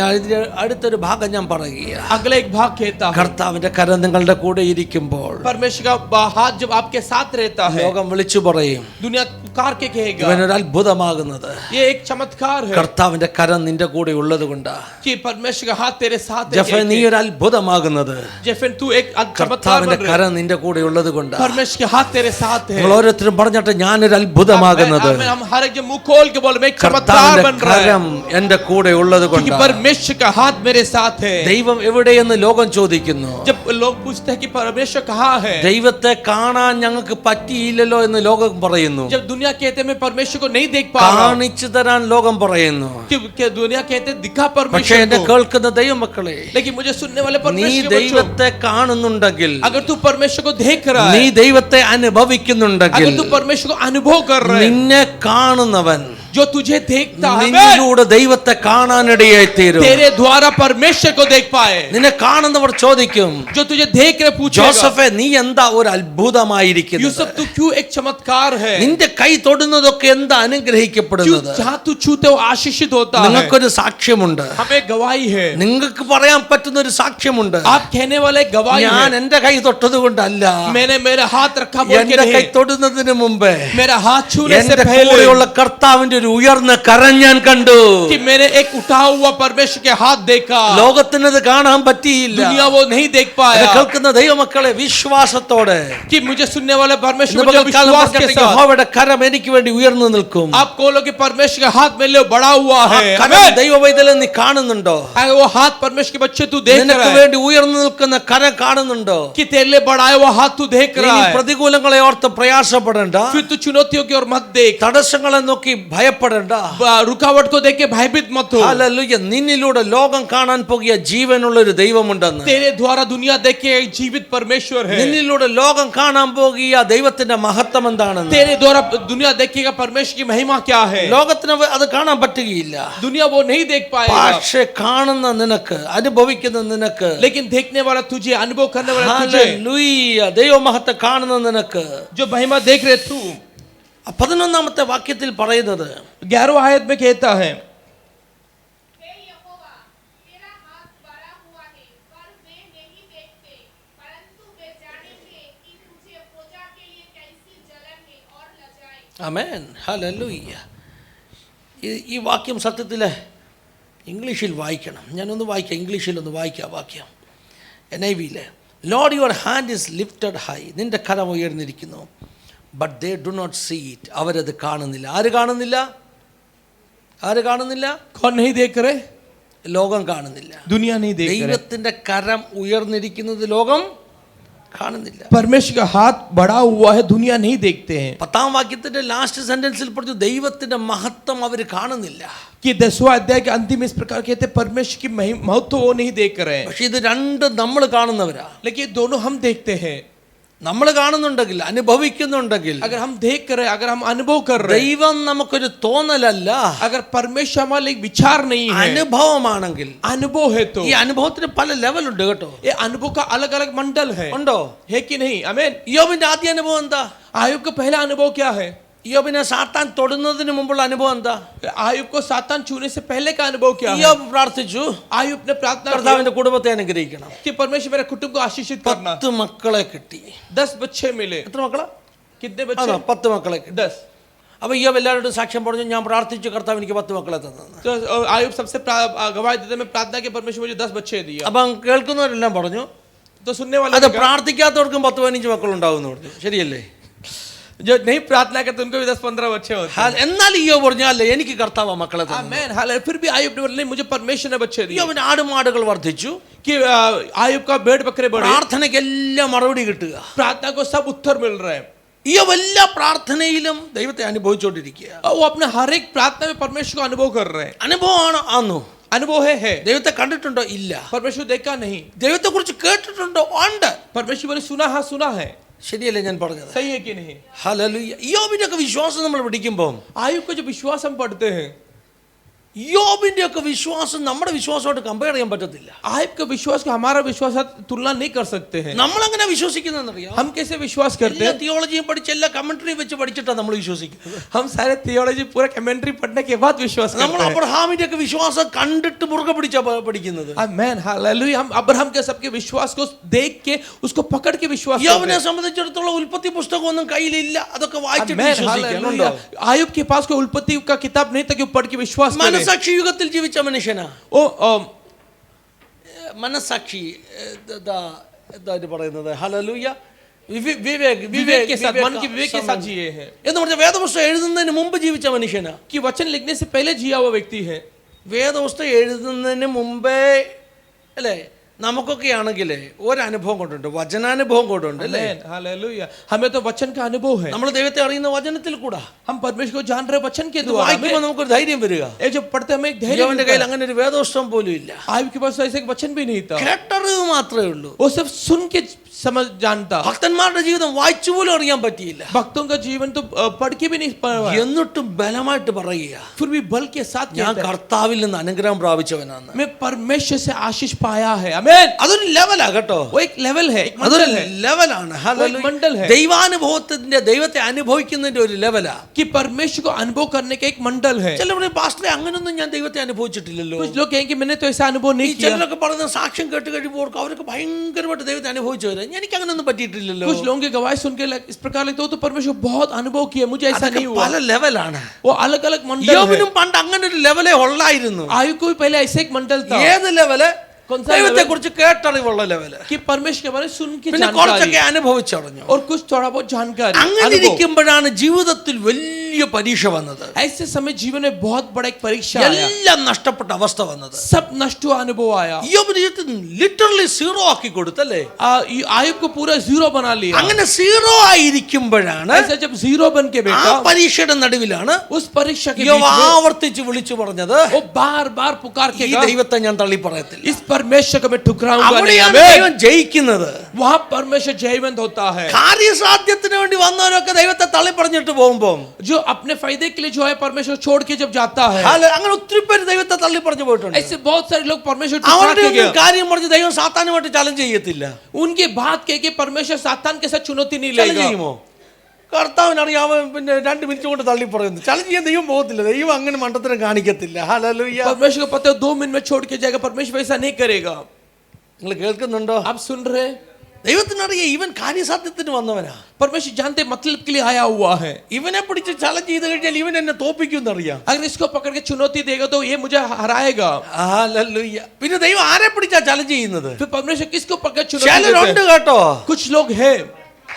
അടുത്തൊരു ഭാഗം ഞാൻ പറയുക. अगला एक भाग कहता है കർത്താവിന്റെ കരം നിങ്ങളുടെ കൂടെ ഇരിക്കുമ്പോൾ परमेश्वर का हाथ जब आपके साथ रहता है, ലോകം വിളിച്ചു പറയും, दुनिया पुकार के कहेगा ഇവനൊരു അത്ഭുതമാകുന്നത് ये एक चमत्कार है കർത്താവിന്റെ കരം നിന്റെ കൂടെ ഉള്ളത് കൊണ്ടാ. कि परमेश्वर का हाथ तेरे साथ है. ജെഫേ, നീ ഒരു അത്ഭുതമാകുന്നത് जेफन तू एक चमत्कार കർത്താവിന്റെ बन रहा है. കരം നിന്റെ കൂടെ ഉള്ളത് കൊണ്ടാ. परमेश्वर के हाथ तेरे साथ है. നിങ്ങൾ ഓരോരുത്തരും പറഞ്ഞിട്ട് ഞാനൊരു അത്ഭുതമാകുന്നത് हम हर एक मुंह खोल के बोल मैं एक चमत्कार കർത്താവിന്റെ बन रहा है കരം എന്റെ കൂടെ ഉള്ളത് क्योंकि കൊണ്ടാ. परमेश्वर का हाथ मेरे साथ है. ദൈവം എവിടെയെന്ന് ലോകം ചോദിക്കുന്നു. जब लोग पूछते हैं कि परमेश्वर कहाँ है, ദൈവത്തെ കാണാൻ ഞങ്ങൾക്ക് പറ്റിയില്ലല്ലോ എന്ന് ലോകം പറയുന്നു. जब दुनिया कहते हैं मैं परमेश्वर को नहीं देख पा रहा, കാണിച്ചു തരാൻ ലോകം പറയുന്നു. कि दुनिया कहते हैं दिखा പക്ഷേ परमेश्वर എന്നെ को, കേൾക്കുന്ന ദൈവമക്കളെ, लेकिन मुझे सुनने वाले നീ परमेश्वर के बच्चों, ദൈവത്തെ കാണുന്നുണ്ടെങ്കിൽ, अगर तू परमेश्वर को देख रहा നീ है, ദൈവത്തെ അനുഭവിക്കുന്നുണ്ടെങ്കിൽ, अगर तू परमेश्वर को अनुभव कर रहा है, നിന്നെ കാണുന്നവൻ जो तुझे देखता है നിന്നിലൂടെ ദൈവത്തെ കാണാനിടയായി തീരും. तेरे द्वारा परमेश्वर को देख पाए. നിന്നെ കാണുന്നവർ ചോദിക്കും, जो तुझे देख रहे पूछेगा ജോസഫേ, നീ എന്താ ഒരു അത്ഭുതമായിരിക്കുന്നത്? यूसुफ तू क्यों एक चमत्कार है? നിന്റെ കൈ തൊടുന്നതൊക്കെ എന്താ क्यों അനുഗ്രഹിക്കപ്പെടുന്നത്? जहाँ तू छूते हो आशीषित होता है. നിങ്ങൾക്കൊരു സാക്ഷ്യമുണ്ട്, हमें गवाही है, നിങ്ങൾക്ക് പറയാൻ പറ്റുന്ന ഒരു സാക്ഷ്യമുണ്ട്. आप कहने वाले गवाही ഞാൻ है. എന്റെ കൈ തൊട്ടത് കൊണ്ടല്ല, मैंने मेरा हाथ रखा बोल के എന്റെ കൈ नहीं, തൊടുന്നതിന് മുമ്പേ मेरा हाथ छूने से എന്റെ पहले കൂടെയുള്ള കർത്താവിന്റെ ഒരു ഉയർന്ന കരം ഞാൻ കണ്ടു. कि मैंने एक उठा हुआ परमेश्वर के हाथ देखा. ലോകത്തിനത് കാണാൻ പറ്റിയില്ല. दुनिया वो नहीं देख എന്നെ पाया. കേൾക്കുന്ന ദൈവമക്കളെ, വിശ്വാസത്തോടെ कि मुझे सुनने वाले परमेश्वर ഇന്ന് मुझे പകൽക്കാലം विश्वास के പറഞ്ഞിട്ട് साथ യഹോവയുടെ കരം എനിക്ക് വേണ്ടി ഉയർന്നു നിൽക്കും. आप बोलो कि परमेश्वर का हाथ मेरे लिए बड़ा हुआ ആ है. കരം आमीन. ദൈവവൈതലേ നീ കാണുന്നുണ്ടോ? अगर वो हाथ परमेश्वर के बच्चे तू देख നിനക്ക് रहा है, വേണ്ടി ഉയർന്നു നിൽക്കുന്ന കരം കാണുന്നുണ്ടോ? कि तेरे लिए बड़ा है वो हाथ तू देख रहा ഇനി है. പ്രതികൂലങ്ങളെ ഓർത്ത് പ്രയാസപ്പെടേണ്ട, फिर तू चुनौतियों की ओर मत देख, തടസ്സങ്ങളെ നോക്കി ഭയപ്പെടേണ്ട. रुकावट को देख के भयभीत मत हो. ഹല്ലേലൂയ. നിന്നിലൂടെ ലോകം കാണാൻ പോകിയ ജീവനുള്ള ഒരു ദൈവമുണ്ടെന്ന്, तेरे द्वारा दुनिया देख के एक जीवित परमेश्वर है. നിന്നിലൂടെ ലോകം കാണാൻ പോകിയ ദൈവത്തിന്റെ മഹത്വം എന്താണെന്ന്, तेरे द्वारा दुनिया देखेगा परमेश्वर की महिमा क्या है. ലോകത്തിന് അത് കാണാൻ പറ്റുകയില്ല. दुनिया वो नहीं देख पाएगा, പക്ഷേ കാണുന്ന നിനക്ക്, അനുഭവിക്കുന്ന നിനക്ക്, लेकिन देखने वाला तुझे, अनुभव करने वाला तुझे, ഹല്ലേലൂയ, ദൈവമഹത്വം കാണുന്ന നിനക്ക്. जो महिमा देख रहे तू. 11ാമത്തെ വാക്യത്തിൽ പറയുന്നത്, 11 आयत में कहता है हे यहोवा, तेरा हाथ बढ़ा हुआ है, पर वे नहीं देखते, परंतु वे जानेंगे कि तुझे प्रजा के लिए कैसी जलन है और लजाएं. ആമേൻ, ഹല്ലേലൂയ. ഈ വാക്യം സത്യത്തിൽ ഇംഗ്ലീഷിൽ വായിക്കണം. ഞാനൊന്ന് വായിക്കാം, ഇംഗ്ലീഷിലൊന്ന് വായിക്കാം വാക്യം. NIV-യിൽ, lord your hand is lifted high, നിന്റെ കരം ഉയർന്നിരിക്കുന്നു, but they do not see it, അവരത് കാണുന്നില്ല. ആര് കാണുന്നില്ല? ആര് കാണുന്നില്ല? कौन नहीं देख रहे? ലോകം കാണുന്നില്ല. दुनिया नहीं देख रहे. ദൈവത്തിന്റെ കരം ഉയർന്നിരിക്കുന്നത് ലോകം കാണുന്നില്ല. परमेश्वर का हाथ बढ़ा हुआ है, दुनिया नहीं देखते हैं. 10ാം വാക്യത്തിന്റെ ലാസ്റ്റ് സെന്റൻസിൽ പറഞ്ഞു ദൈവത്തിന്റെ മഹത്വം അവർ കാണുന്നില്ല. कि 10वां अध्याय के अंतिम इस प्रकार कहते हैं परमेश्वर की महत्व वो नहीं देख रहे हैं. പക്ഷെ ഇത് രണ്ടും നമ്മൾ കാണുന്നവരാ. लेकिन ये दोनों हम देखते हैं. നമ്മൾ കാണുന്നുണ്ടെങ്കിൽ, അനുഭവിക്കുന്നുണ്ടെങ്കിൽ, अगर हम देख रहे, अगर हम अनुभव कर रहे, ദൈവം നമുക്കൊരു തോന്നലല്ല, अगर परमेश्वर हमारे लिए विचार नहीं है, അനുഭവമാണെങ്കിൽ, अनुभव है तो ഈ അനുഭവത്തിന് പല ലെവൽ ഉണ്ട് കേട്ടോ. ये अनुभव का अलग अलग मंडल है. ഉണ്ടോ? है कि नहीं? आमीन. യോബിന്റെ ആദ്യ അനുഭവം എന്താ? आयुब का पहला अनुभव क्या है? യോബിനെ സാത്താൻ തൊടുന്നതിന് മുമ്പുള്ള അനുഭവം എന്താ? आयुब को सातान छूने से पहले का अनुभव क्या है? യോബ് പ്രാർത്ഥിച്ചു, आयुब ने प्रार्थना की കർത്താവിന്റെ കുടുംബത്തെ അനുഗ്രഹിക്കണം. कि परमेश्वर मेरे कुटुंब को आशीषित करना. 10 മക്കളെ കിട്ടി. 10 बच्चे मिले. എത്ര മക്കളാ? कितने बच्चे? 10 മക്കളെ കിട്ടി. 10. അപ്പൊ യോബ് എല്ലാവരോടും സാക്ഷ്യം പറഞ്ഞു, ഞാൻ പ്രാർത്ഥിച്ചു, കർത്താവ് എനിക്ക് 10 മക്കളെ തന്നു. तो आयुब सबसे गवाही देते, मैं प्रार्थना की परमेश्वर मुझे 10 बच्चे दिया. അപ്പം കേൾക്കുന്നവരെല്ലാം പറഞ്ഞു, तो सुनने वाले അത് പ്രാർത്ഥിക്കാത്തവർക്കും 10-15 മക്കളുണ്ടാവും എന്ന് പറഞ്ഞു. ശരിയല്ലേ? जो नहीं प्रार्थना करते उनको भी 10-15 बच्चे होते हैं. എന്നാൽ യോബ് പറഞ്ഞു, അല്ല, എനിക്ക് കർത്താവ് മക്കളെ തന്നു. आमीन. हालेलुया. फिर भी आयुब ने बोला नहीं, मुझे परमेश्वर ने बच्चे दिए. യോബിന് ആടുമാടുകൾ വർദ്ധിച്ചു. कि आयुब का भेड़ बकरे बढ़े. പ്രാർത്ഥനയ്ക്ക് എല്ലാം മറുപടി കിട്ടുക. प्रार्थना को सब उत्तर मिल रहे हैं. ഇയ്യോബ് എല്ലാ പ്രാർത്ഥനയിലും ദൈവത്തെ അനുഭവിച്ചുകൊണ്ടിരിക്കുക. वो अपने हर एक प्रार्थना में परमेश्वर को अनुभव कर रहे हैं. അനുഭവമാണ് ആന്നു. अनुभव है. ദൈവത്തെ കണ്ടിട്ടുണ്ടോ? ഇല്ല. परमेश्वर देखा नहीं. ദൈവത്തെ കുറിച്ച് കേട്ടിട്ടുണ്ടോ? ഉണ്ട്. परमेश्वर ने सुना, हाँ सुना है. ശരിയല്ലേ ഞാൻ പറഞ്ഞത്? सही है कि नहीं? ഹല്ലേലൂയ. ഇയ്യോബിന്റെ ഒക്കെ വിശ്വാസം നമ്മൾ പഠിക്കുമ്പോൾ, आयुब का जो विश्वास हम पढ़ते हैं, ഇയ്യോബിന്റെ ഒക്കെ വിശ്വാസം നമ്മുടെ വിശ്വാസമായിട്ട് കമ്പയർ ചെയ്യാൻ പറ്റത്തില്ല. आयुब का विश्वास को हमारा विश्वास से तुलना नहीं कर सकते हैं. നമ്മൾ അങ്ങനെ വിശ്വസിക്കുന്നറിയാം. हम कैसे विश्वास करते എല്ലാ हैं? തിയോളജിയും പഠിച്ച് എല്ലാ കമന്ററിയും വെച്ച് പഠിച്ചിട്ടാണ് നമ്മൾ വിശ്വസിക്കുന്നത്. हम सारे थियोलॉजी पूरा कमेंट्री पढ़ने के बाद विश्वास നമ്മൾ करते हैं. അബ്രഹാമിന്റെ ഒക്കെ വിശ്വാസം കണ്ടിട്ട് മുറുകെ പിടിച്ചാ പഠിക്കുന്നത്. आमेन, हालेलुया. हम अब्राहम के सबके विश्वास को देख के उसको पकड़ के विश्वास करते യോബിനെ हैं. സംബന്ധിച്ചിടത്തോളം ഉൽപ്പത്തി പുസ്തകമൊന്നും കയ്യിലില്ല. അതൊക്കെ വായിച്ചിട്ട് आमेन, വിശ്വസിക്കാനുണ്ടോ? हालेलुया. आयुब के पास कोई उल्पत्ति का किताब नहीं था कि वो पढ़ के विश्वास करे. മനസാക്ഷി യുഗത്തിൽ ജീവിച്ച മനുഷ്യനാ. ओ മനസാക്ഷി എന്താ പറയുന്നത്? ഹല്ലേലൂയ. विवेक के साथ, मन के विवेक के साथ जिए हैं. എന്ന് പറഞ്ഞാൽ വേദപുസ്തകം എഴുതുന്നതിന് മുമ്പ് ജീവിച്ച മനുഷ്യനാ. कि वचन लिखने से पहले जिया हुआ व्यक्ति है. വേദപുസ്തകം എഴുതുന്നതിന് മുമ്പേ അല്ലേ? നമുക്കൊക്കെ ആണെങ്കിൽ ഒരനുഭവം കൊണ്ടുണ്ട്, വചനാനുഭവം കൊണ്ടുണ്ട് അല്ലേ? आमेन, हालेलुया. हमें तो वचन का अनुभव है. നമ്മൾ ദൈവത്തെ അറിയുന്ന വചനത്തിൽ കൂടാ. हम परमेश्वर को जान रहे वचन के ഇത് द्वारा. വായിക്കുമ്പോൾ നമുക്കൊരു ധൈര്യം വരിക. ये जो पढ़ते हमें एक धैर्य യോബിന്റെ मिलता കയ്യിൽ है. അങ്ങനെ ഒരു വേദപുസ്തകം പോലും ഇല്ല. आयुब के पास ऐसे एक वचन भी नहीं था. കേട്ടറിവ് മാത്രമേ ഉള്ളൂ. वो सिर्फ सुन के समझ जानता. ഭക്തന്മാരുടെ ജീവിതം വായിച്ചു പോലും അറിയാൻ പറ്റിയില്ല. भक्तों का जीवन तो पढ़ के भी नहीं पाया. എന്നിട്ടും ബലമായിട്ട് പറയുക, फिर भी बल के साथ ഞാൻ कहता है, കർത്താവിൽ നിന്ന് അനുഗ്രഹം പ്രാപിച്ചവനാണ്. मैं परमेश्वर से आशीष पाया है. आमेन. അതൊരു ലെവലാ കേട്ടോ. वो एक लेवल है, एक അതൊരു मंडल है. ലെവലാണ്. ഒരു മണ്ഡൽ है. ദൈവാനുഭവത്തിന്റെ ദൈവത്തെ അനുഭവിക്കുന്നതിന്റെ ഒരു ലെവലാ. कि परमेश्वर को अनुभव करने का एक मंडल है. ചിലർ പാസ്റ്ററെ അങ്ങനൊന്നും ഞാൻ ദൈവത്തെ അനുഭവിച്ചിട്ടില്ലല്ലോ. कुछ लोग कहेंगे मैंने तो ऐसा अनुभव ഈ नहीं किया. ചിലരൊക്കെ പറയുന്ന സാക്ഷ്യം കേട്ട് കഴിയുമ്പോൾ അവർക്ക് ഭയങ്കരമായിട്ട് ദൈവത്തെ അനുഭവിച്ചു വരാം. എനിക്ക് അങ്ങനൊന്നും പറ്റിയിട്ടില്ലല്ലോ. कुछ लोगों की गवाही सुन के इस प्रकार लगता हो तो परमेश्वर बहुत अनुभव किया, मुझे ऐसा അതൊക്കെ नहीं हुआ. പല ലെവലാണ്. वो अलग अलग मंडल है. യോബിനും പണ്ട് അങ്ങനെ ഒരു ലെവലേ ഉള്ളായിരുന്നു. आयु को भी पहले ऐसे एक मंडल था. ഏത് ലെവല്? कौन सा ദൈവത്തെ लेवल? കുറിച്ച് കേട്ടറിവുള്ള ലെവല്. कि परमेश्वर के बारे में सुन के പിന്നെ जानकारी കുറച്ചൊക്കെ അനുഭവിച്ചറിഞ്ഞു. और कुछ थोड़ा बहुत जानकारी. അങ്ങനെ अनुभव. ഇരിക്കുമ്പോഴാണ് ജീവിതത്തിൽ വലിയ പരീക്ഷ വന്നത്. ऐसे समय जीवन में बहुत बड़ा एक परीक्षा आया. എല്ലാം നഷ്ടപ്പെട്ട അവസ്ഥ വന്നത്. सब नष्ट हुआ अनुभव आया. യോബിന്റെ ജീവിതത്തിൽ ലിറ്ററലി സീറോ ആക്കി കൊടുത്തല്ലേ? आयुब को पूरा जीरो बना लिया. അങ്ങനെ സീറോ ആയിരിക്കുമ്പോഴാണ്, ऐसा जब जीरो बन के ആ बैठा, പരീക്ഷയുടെ നടുവിലാണ് उस परीक्षा के യോബ് बीच में ആവർത്തിച്ച് വിളിച്ചു പറഞ്ഞത്, वो बार बार पुकार के ഈ ദൈവത്തെ ഞാൻ തള്ളി പറയത്തില്ല. इस परमेश्वर को मैं ठुकराऊंगा नहीं. അവിടെയാണ് आमीन. ദൈവം ജയിക്കുന്നത്. वहां परमेश्वर जयवंत होता है. കാര്യസാധ്യത്തിന് വേണ്ടി വന്നവരൊക്കെ ദൈവത്തെ തള്ളി പറഞ്ഞിട്ട് പോകുമ്പോ, जो अपने फायदे के लिए जो है परमेश्वर छोड़ के जब जाता है, അങ്ങനെ ഒത്തിരി പേര് ദൈവത്തെ തള്ളി പറഞ്ഞു പോയിട്ടുണ്ട്. ऐसे बहुत सारे लोग परमेश्वर ठुकरा അവരുടെ के ഒന്നും गए. കാര്യം പറഞ്ഞ് ദൈവം സാത്താനുമായിട്ട് ചലഞ്ച് ചെയ്യത്തില്ല. उनकी बात कह के परमेश्वर सातान के साथ चुनौती नहीं ചലഞ്ച് लेगा. ചെയ്യുമോ? കർത്താവിനറിയാം അവൻ പിന്നെ 2 മിനിറ്റ് കൊണ്ട് തള്ളി പറയുന്നു. ചലഞ്ച് ചെയ്യാൻ ദൈവം പോകത്തില്ല. ദൈവം അങ്ങനെ മണ്ടത്തരം കാണിക്കത്തില്ല. ഹല്ലേലൂയ. परमेश्वर को पता है 2 मिनट में छोड़ के जाएगा. परमेश्वर ऐसा नहीं करेगा. നിങ്ങൾ കേൾക്കുന്നുണ്ടോ? आप सुन रहे? ദൈവത്തിനറിയാം ഇവൻ കാര്യസാധ്യത്തിന് വന്നവനാ. परमेश्वर जानते मतलब के लिए आया हुआ है. ഇവനെ പിടിച്ച് ചലഞ്ച് ചെയ്ത് കഴിഞ്ഞാൽ ഇവൻ എന്നെ തോപ്പിക്കുമെന്നറിയാം. अगर इसको पकड़ के चुनौती देगा तो ये मुझे हराएगा. ഹല്ലേലൂയ. പിന്നെ ദൈവം ആരെ പിടിച്ചാ ചലഞ്ച് ചെയ്യുന്നത്? फिर परमेश्वर किसको पकड़ चुनौती ചിലരുണ്ട് देते हैं? കേട്ടോ. कुछ लोग हैं.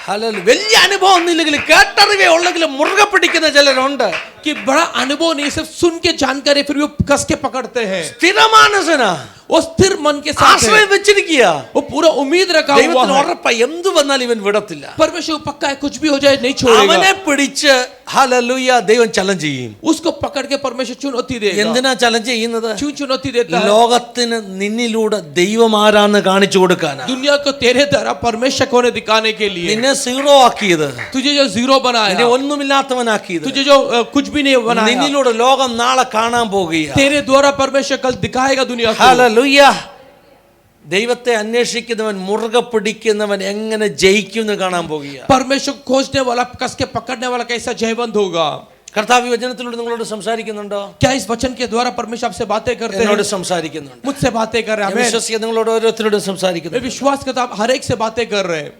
ഹല്ലേലൂയ. വലിയ അനുഭവം ഒന്നുമില്ലെങ്കിലും കേട്ടറിവേ ഉള്ളെങ്കിലും മുറുകെ പിടിക്കുന്ന ചിലരുണ്ട്. कि बड़ा अनुभव नहीं, सिर्फ सुन के जानकारी फिर वो कस के पकड़ते हैं. സ്ഥിരമാനസനാ. वो स्थिर मन के साथ है. ആശ്രയം വെച്ചിരിക്കുക. वो पूरा उम्मीद रखा हुआ ദൈവത്തിന് है. ഉറപ്പാ എന്തു വന്നാലും ഇവൻ വിടത്തില്ല. परमेश्वर को पक्का है कुछ भी हो जाए नहीं छोड़ेगा. അവനെ പിടിച്ച് ഹല്ലേലൂയ ദൈവം ചലഞ്ച് ചെയ്യും. उसको पकड़ के परमेश्वर चुनौती देगा. എന്തിനാ ചലഞ്ച് ചെയ്യുന്നത്? क्यों चुनौती देता है? ലോകത്തിന് നിന്നിലൂടെ ദൈവം ആരാന്ന് കാണിച്ചു കൊടുക്കാനാ. दुनिया को तेरे द्वारा परमेश्वर को दिखाने के लिए. നിന്നെ സീറോ ആക്കിയത്, तुझे जो जीरो നിന്നെ बनाया, ഒന്നുമില്ലാത്തവനാക്കിയത്, तुझे जो कुछ भी नहीं बनाया, നിന്നിലൂടെ ലോകം നാളെ കാണാൻ പോകുക. तेरे द्वारा परमेश्वर कल दिखाएगा दुनिया को. ഹല്ലേലൂയ. ദൈവത്തെ അന്വേഷിക്കുന്നവൻ മുറുകെ പിടിക്കുന്നവൻ എങ്ങനെ ജയിക്കും എന്ന് കാണാൻ പോകുക. परमेश्वर को खोजने वाला कस के पकड़ने वाला कैसा जयवंत होगा. കർത്താവ് വചനത്തിലൂടെ നിങ്ങളോട് സംസാരിക്കുന്നുണ്ടോ? क्या इस वचन के द्वारा परमेश्वर आपसे बातें करते എന്നോട് हैं? സംസാരിക്കുന്നുണ്ട്. मुझसे बातें कर रहे ഞാൻ हैं. വിശ്വസിക്കുക നിങ്ങളോട് ഓരോരുത്തരോടും मैं സംസാരിക്കുന്നു. विश्वास करता हूं आप हर एक से बातें कर रहे हैं.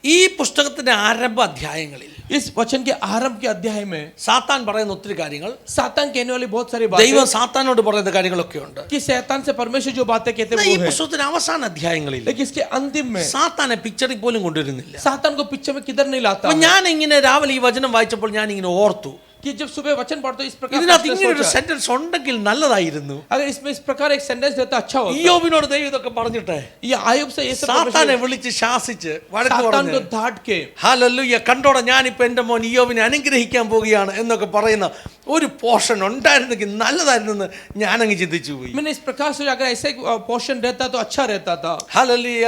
ഈ പുസ്തകത്തിന്റെ ആരംഭ അധ്യായങ്ങളിൽ इस वचन के आरंभ के अध्याय में സാത്താൻ പറയുന്ന ഒത്തിരി കാര്യങ്ങൾ, सातान कहने वाली बहुत सारी ദൈവം बातें, സാത്താനോട് പറയുന്ന കാര്യങ്ങളൊക്കെ ഉണ്ട്. कि शैतान से परमेश्वर जो बातें कहते ഈ हैं वो है. പുസ്തകത്തിന്റെ അവസാന അധ്യായങ്ങളിൽ लेकिन इसके अंतिम में സാത്താനെ പിക്ചറിൽ പോലും കൊണ്ടുവരുന്നില്ല. सातान को पिक्चर में किधर नहीं लाता അപ്പൊ है. ഞാൻ ഇങ്ങനെ രാവിലെ ഈ വചനം വായിച്ചപ്പോൾ ഞാൻ ഇങ്ങനെ ഓർത്തു, कि जब सुबह वचन पढ़ते इस प्रकार ഇതിനകത്ത് pastor ഇങ്ങനെ ഒരു सोचा, സെന്റൻസ് ഉണ്ടെങ്കിൽ നല്ലതായിരുന്നു. अगर इसमें इस प्रकार एक सेंटेंस रहता अच्छा होता. ഇയ്യോബിനോട് ദൈവം ഇതൊക്കെ പറഞ്ഞിട്ട് ये आयुब से ये सब സാത്താനെ വിളിച്ച് ശാസിച്ച് വഴക്ക് सातान को പറഞ്ഞു. डांट के, ഹല്ലേലൂയ, കണ്ടോടാ ഞാനിപ്പോ എൻ്റെ മോൻ ഇയ്യോബിനെ അനുഗ്രഹിക്കാൻ പോവുകയാണ് എന്നൊക്കെ പറയുന്ന ഒരു പോർഷൻ ഉണ്ടായിരുന്നെങ്കിൽ നല്ലതായിരുന്നെന്ന് ഞാനങ്ങ് ചിന്തിച്ചു പോയി. मैंने इस प्रकार सोचा अगर ऐसे पोर्शन रहता तो अच्छा रहता था. ഹല്ലേലൂയ.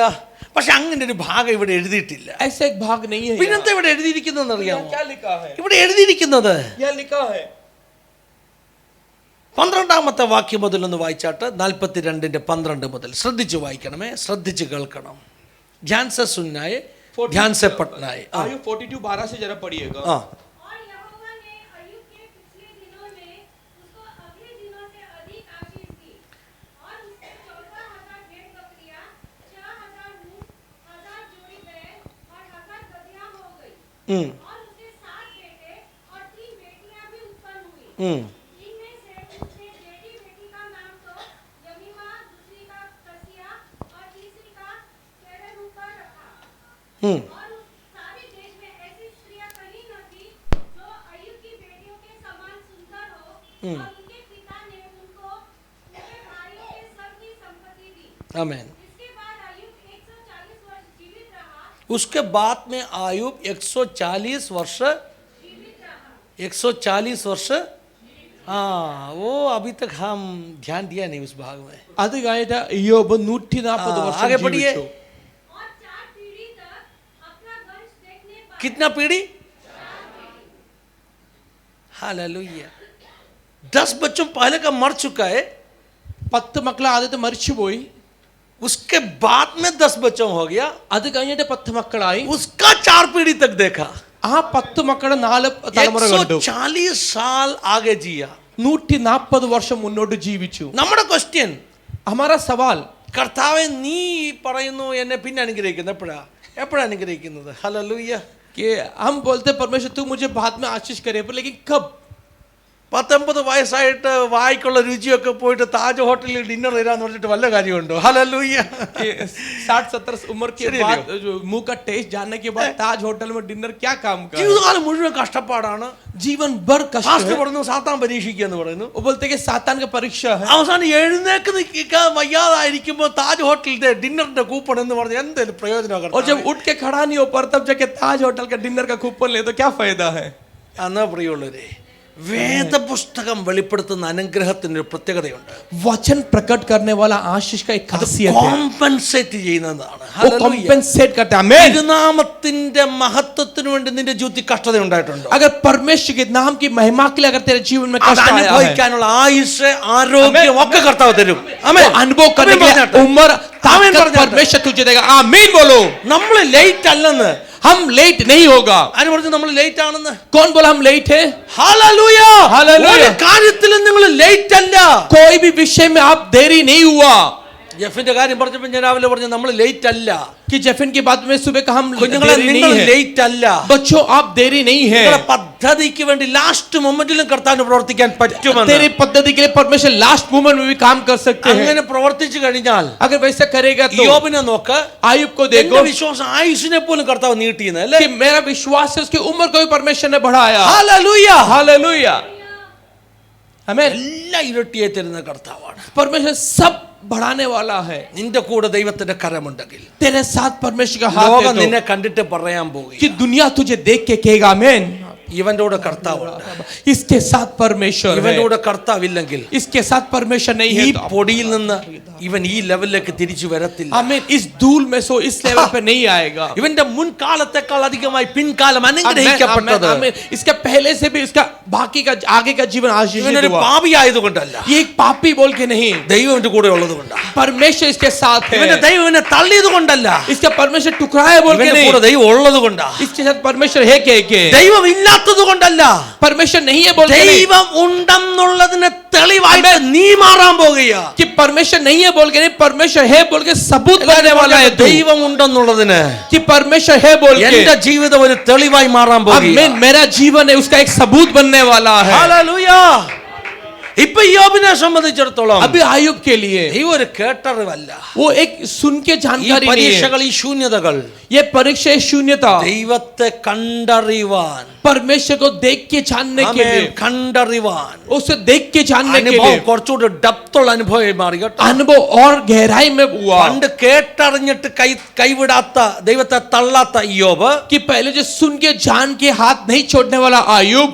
പക്ഷെ അങ്ങനെ ഒരു ഭാഗം ഇവിടെ എഴുതിയിട്ടില്ല. ऐसा एक भाग नहीं है. പിന്നെന്താ ഇവിടെ എഴുതിയിരിക്കുന്നതെന്ന് അറിയാമോ? क्या लिखा है? ഇവിടെ എഴുതിയിരിക്കുന്നത് यह लिखा है 12ാമത്തെ വാക്യം മുതൽ ഒന്ന് വായിച്ചാട്ട് 42:12 മുതൽ ശ്രദ്ധിച്ചു വായിക്കണമേ, ശ്രദ്ധിച്ചു കേൾക്കണം. ധ്യാൻ സെ സുന്നായെ, ധ്യാൻ സെ പട്നായെ. आयु 42:12 से जरा पढ़िएगा. और यहोवा ने अय्यूब के पिछले दिनों में उसको अगले दिनों से अधिक आशीष दी और उसके 14,000 भेड़ बकरियां, 6,000 ऊँट, 1,000 जोड़ी बैल और 1,000 गदहियां हो गई. और उसे 7 बेटे और 3 बेटियां भी उत्पन्न हुई. इनमें से उसने बेटी का नाम तो जमीमा, दूसरी का कसिया और तीसरी का केरेरूका रखा. और उस सारे देश में ऐसी स्त्रियां कहीं न थी जो अय्यूब की बेटियों के समान सुंदर हो. और उनके पिता ने उनको उनके भाइयों के सब की संपत्ति दी. आमीन. इसके बाद अय्यूब 140 वर्ष जीवित रहा. उसके बाद में आयुब 140 वर्ष 140 वर्ष हाँ, वो अभी तक हम ध्यान दिया नहीं उस भाग में. അത് കഴിഞ്ഞിട്ട് ഇയ്യോബ് 140 വർഷം आगे बढ़िए. ജീവിച്ചു. और 4 पीढ़ी तक अपना वंश देखने पाया. कितना पीढ़ी? हालेलुया. 10 बच्चों पहले का मर चुका है. 10 മക്കൾ ആദ്യത്തെ മരിച്ചുപോയി. उसके बाद में 10 बच्चों हो गया. അത് കഴിഞ്ഞിട്ട് 10 മക്കളായി. उसका 4 पीढ़ी तक देखा. ആ 10 മക്കളുടെ 4 തലമുറ കണ്ടു. 140 साल आगे जिया. 140 വർഷം മുന്നോട്ട് ജീവിച്ചു. നമ്മുടെ ക്വസ്റ്റ്യൻ, हमारा सवाल, കർത്താവേ നീ പറയുന്നു എന്നെ പിന്നെ അനുഗ്രഹിക്കുന്നത് എപ്പോഴാ അനുഗ്രഹിക്കുന്നത്? ഹല്ലേലൂയ. कि हम बोलते परमेश्वर तू मुझे बाद में आशीष करे, पर लेकिन कब? 19 വയസ്സായിട്ട് വായിക്കുള്ള രുചിയൊക്കെ പോയിട്ട് താജ് ഹോട്ടലിൽ ഡിന്നർ തരാന്ന് പറഞ്ഞിട്ട് വല്ല കാര്യമുണ്ടോ? ഹല്ലേലൂയ. 60-70 उम्र के बाद जो मुंह का टेस्ट जानने के बाद ताज होटल में डिनर क्या काम कर? ജീവിതകാലം മുഴുവൻ കഷ്ടപ്പാടാണ്. जीवन भर कष्ट ഫാസ്റ്റ് है. പറയുന്നു സാത്താൻ പരീക്ഷിക്കുക എന്ന് പറയുന്നു. वो बोलते कि सातान का परीक्षा है. അവസാനം എഴുന്നേക്ക് നിൽക്കാൻ വയ്യാതായിരിക്കുമ്പോൾ താജ് ഹോട്ടലിന്റെ ഡിന്നറിന്റെ കൂപ്പൺ എന്ന് പറഞ്ഞ എന്തെങ്കിലും പ്രയോജനം? और जब उठ के खड़ा नहीं हो पर तब जाके ताज होटल का डिनर का कूपन ले तो क्या फायदा है? എന്നാ പ്രിയമുള്ളവരെ, വേദപുസ്തകം വെളിപ്പെടുത്തുന്ന അനുഗ്രഹത്തിന് ഒരു പ്രത്യേകതയുണ്ട്. वचन प्रकट करने वाला आशीष का एक खासियत है. കോമ്പൻസേറ്റ് ചെയ്യുന്നതാണ്. वो कॉम्पेंसेट करता है. आमीन. തിരുനാമത്തിന്റെ മഹത്വത്തിന് വേണ്ടി നിന്റെ ജീവിതത്തിൽ കഷ്ടത ഉണ്ടായിട്ടുണ്ടോ? अगर परमेश्वर के नाम की महिमा के लिए अगर तेरे जीवन में कष्ट आया है, അനുഭവിക്കാനുള്ള ആയുസ്, ആരോഗ്യം ഒക്കെ കർത്താവ് തരും. ആമേൻ. अनुभव करने के लिए उम्र, ताकत परमेश्वर तुझे देगा. आमीन बोलो. നമ്മൾ ലേറ്റ് അല്ലെന്ന്. हम लेट नहीं होगा. ആര് പറഞ്ഞു നമ്മൾ ലേറ്റ് ആണെന്ന്? कौन बोला हम लेट है? ഹല്ലേലൂയ. ഒരു കാര്യത്തിലും നിങ്ങൾ ലേറ്റ് അല്ല. कोई भी विषय में आप देरी नहीं हुआ. ജെഫിന്റെ കാര്യം പറഞ്ഞപ്പോൾ ഞാൻ രാവിലെ പറഞ്ഞു നമ്മൾ ലേറ്റ് അല്ല. कि जेफिन की बात में सुबह का हम കുഞ്ഞുങ്ങളെ देरी നിങ്ങൾ नहीं है. ലേറ്റ് അല്ല. बच्चों आप देरी नहीं है. നിങ്ങളുടെ പദ്ധതിക്ക് വേണ്ടി ലാസ്റ്റ് മൊമെന്റിലും കർത്താവിന് പ്രവർത്തിക്കാൻ പറ്റുമെന്ന്. तेरी पद्धति के लिए परमेश्वर लास्ट मोमेंट में भी काम कर सकते हैं. അങ്ങനെ പ്രവർത്തിച്ചു കഴിഞ്ഞാൽ अगर वैसा करेगा तो യോബിനെ നോക്ക്. आयुब को എന്റെ देखो വിശ്വാസം ആയുസിനെ പോലും കർത്താവ് നീട്ടിയെന്ന് അല്ലേ? कि मेरा विश्वास है उसकी उम्र को भी परमेश्वर ने बढ़ाया. ഹല്ലേലൂയ. हालेलुया. आमीन. എല്ലാം ഇരട്ടിയായി തരുന്ന കർത്താവാണ്. परमेश्वर सब बढ़ाने वाला है. നിന്റെ കൂടെ ദൈവത്തിന്റെ കരമുണ്ടെങ്കിൽ तेरे साथ परमेश्वर का हाथ ലോകം है നിന്നെ तो കണ്ടിട്ട് പറയാൻ പോകും, कि दुनिया तुझे देख के कहेगा आमीन, ഇവന്റെ കൂടെ കർത്താവുണ്ട്. इसके साथ परमेश्वर ഇവന്റെ है. കൂടെ കർത്താവില്ലെങ്കിൽ इसके साथ परमेश्वर नहीं ഈ है तो പൊടിയിൽ നിന്ന് ഇവൻ ഈ ലെവലിലേക്ക് തിരിച്ചു വരത്തില്ല. आमीन. इस धूल में सो इस लेवल पे नहीं आएगा. ഇവന്റെ മുൻകാലത്തെക്കാൾ അധികമായി പിൻകാലം आमीन, അനുഗ്രഹിക്കപ്പെട്ടത് आमीन. इसका पहले से भी इसका बाकी का आगे का जीवन आशीषित ഇവനൊരു हुआ. പാപിയായതുകൊണ്ടല്ല, ये एक पापी बोल के नहीं, ദൈവം ഇവന്റെ കൂടെ ഉള്ളതുകൊണ്ടാണ്. परमेश्वर इसके साथ ഇവന്റെ है. ദൈവം ഇവനെ തള്ളിയത് കൊണ്ടല്ല, इसका परमेश्वर टुकराया बोल के ഇവന്റെ नहीं, കൂടെ ദൈവം ഉള്ളത് കൊണ്ടാ. इसके साथ परमेश्वर है के ദൈവം ഇല്ലാത്തത് കൊണ്ടല്ല, परमेश्वर नहीं है बोल के नहीं, ദൈവം ഉണ്ടെന്നുള്ളതിന് തെളിവായിട്ട് നീ മാറാൻ പോകുകയാ. कि परमेश्वर नहीं है बोल के नहीं, परमेश्वर है बोल के सबूत बनने वाला है. ദൈവം ഉണ്ടെന്നുള്ളതിന് कि परमेश्वर है बोल के എന്റെ ജീവിതം ഒരു തെളിവായി മാറാൻ പോകുകയാ. आमीन. मेरा जीवन है उसका एक सबूत बनने वाला है. ഹല്ലേലൂയ. ഇപ്പൊ യോബിനെ സംബന്ധിച്ചിടത്തോളം अभी आयुब के लिए ഈ ഒരു കേട്ടറിവല്ല, वो एक सुन के ഈ जानकारी नहीं है, പരീക്ഷകൾ, ഈ ശൂന്യതകൾ ये परीक्षा शून्यता ദൈവത്തെ കണ്ടറിവാൻ, परमेश्वर को देख के जानने के ആമേൻ, लिए, കണ്ടറിവാൻ उसे देख के जानने के അനുഭവം लिए കുറച്ചുകൂടി ഡെപ്തുള്ള അനുഭവമായി മാറി കേട്ടോ. अनुभव और गहराई में हुआ പണ്ട് കേട്ടറിഞ്ഞിട്ട് കൈവിടാത്ത, ദൈവത്തെ തള്ളാത്ത ഇയ്യോബ് कि पहले जो सुन के जान के हाथ नहीं छोड़ने वाला आयुब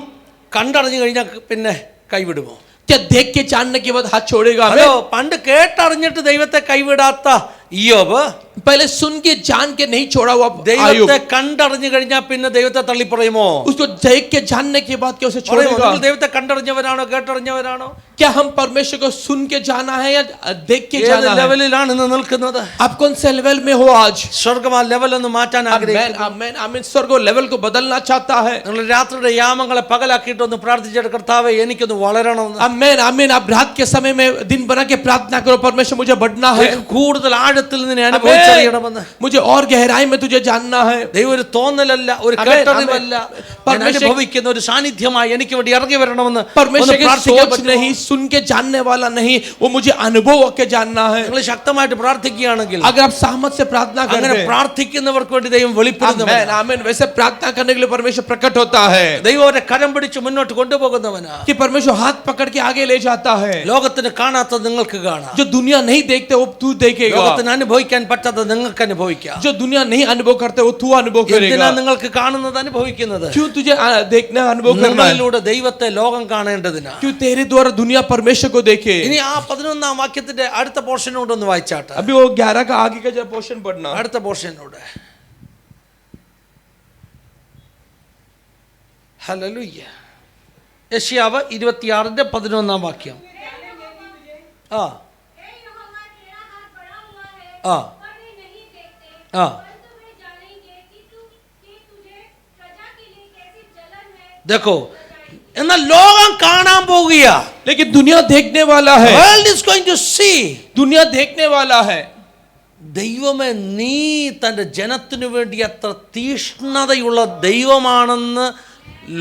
കണ്ടറിഞ്ഞു കഴിഞ്ഞാൽ പിന്നെ കൈവിടുമോ? क्या देख के जानने के बाद हाथ छोड़ेगा ഹലോ, हमें? പണ്ട് കേട്ടറിഞ്ഞിട്ട് ദൈവത്തെ കൈവിടാത്ത ഇയ്യോബ് पहले सुन के जान के नहीं छोड़ा हुआ आयुब ദൈവത്തെ കണ്ടറിഞ്ഞു കഴിഞ്ഞാൽ പിന്നെ ദൈവത്തെ തള്ളി പറയുമോ? उसको देख के जानने के बाद क्या उसे പറയുമോ? छोड़ेगा? നിങ്ങൾ ദൈവത്തെ കണ്ടറിഞ്ഞവരാണോ കേട്ടറിഞ്ഞവരാണോ? क्या हम परमेश्वर को सुन के जाना है या देख के ഏത് जाना है? ലെവലിലാണ് ഇന്ന് നിൽക്കുന്നത്? आप कौन से लेवल में हो आज? സ്വർഗം ആ ലെവൽ ഒന്ന് മാറ്റാൻ ആഗ്രഹിക്കുന്നു. आमेन आमेन स्वर्ग को लेवल को बदलना चाहता है. നിങ്ങൾ രാത്രിയുടെ യാമങ്ങളെ പകലാക്കിയിട്ട് ഒന്ന് പ്രാർത്ഥിച്ചിട്ട്, കർത്താവേ എനിക്കൊന്ന് വളരണമെന്ന്. आमेन आमेन आप रात के समय में दिन बना के प्रार्थना करो, परमेश्वर मुझे बढ़ना है, കൂടുതൽ ആഴത്തിൽ നിന്നെ അനുഭവിച്ചറിയണമെന്ന്. मुझे और गहराई में तुझे जानना है. ദൈവം ഒരു തോന്നലല്ല, ഒരു ആമേൻ, കേട്ടറിവല്ല, ആമേൻ. ഞാൻ അനുഭവിക്കുന്ന ഒരു സാന്നിധ്യമായി എനിക്ക് വേണ്ടി ഇറങ്ങി വരണമെന്ന് परमेश्वर ഒന്ന് की പ്രാർത്ഥിക്കാൻ सोच പറ്റുമോ? नहीं, सुन के जानने वाला नहीं, वो मुझे अनुभव के जानना है. നിങ്ങൾ ശക്തമായിട്ട് പ്രാർത്ഥിക്കുകയാണെങ്കിൽ, अगर आप सहमत से प्रार्थना അങ്ങനെ करते हैं, പ്രാർത്ഥിക്കുന്നവർക്ക് വേണ്ടി ദൈവം വെളിപ്പെടുന്നു. आमेन आमेन वैसे प्रार्थना करने के लिए परमेश्वर प्रकट होता है, ദൈവം അവരെ കരം പിടിച്ച് മുന്നോട്ട് കൊണ്ടുപോകുന്നവനാ. कि परमेश्वर हाथ पकड़ के आगे ले जाता है. ലോകത്തിന് കാണാത്തത് നിങ്ങൾക്ക് കാണാം, जो दुनिया नहीं देखते वो तू देखेगा, ലോകത്തിന് അനുഭവിക്കാൻ പറ്റാത്തത് നിങ്ങൾക്ക് അനുഭവിക്കാം. जो दुनिया नहीं अनुभव करते वो तू अनुभव എന്തിനാ करेगा. നിങ്ങൾക്ക് കാണുന്നത് അനുഭവിക്കുന്നത്? क्यों तुझे देखना अनुभव करना है? നിങ്ങളിലൂടെ ദൈവത്തെ ലോകം കാണേണ്ടതിനാ. क्यों तेरे द्वारा दुनिया परमेश्वर को देखे. ഇനി ആ 11-ാം വാക്യത്തിന്റെ അടുത്ത പോർഷനോട് ഒന്ന് വായിച്ചാട്ടെ. अभी वो 11 का आगे का जो पोर्शन पढ़ना. അടുത്ത പോർഷനോട്. ഹല്ലേലൂയ. യെശയ്യാവ് 26-11 വാക്യം. ആ हे यहोवा, तेरा हाथ बढ़ा हुआ है ആ और वे नहीं देखते, ആ परंतु वे जानेंगे कि तुझे प्रजा के लिए कैसी जलन है. देखो, എന്നാൽ ലോകം കാണാൻ പോകുകയാ. लेकिन दुनिया देखने वाला है, World is going to see. दुनिया देखने वाला है. ദൈവമേ, നീ തൻ്റെ ജനത്തിനു വേണ്ടി എത്ര തീഷ്ണതയുള്ള ദൈവമാണെന്ന്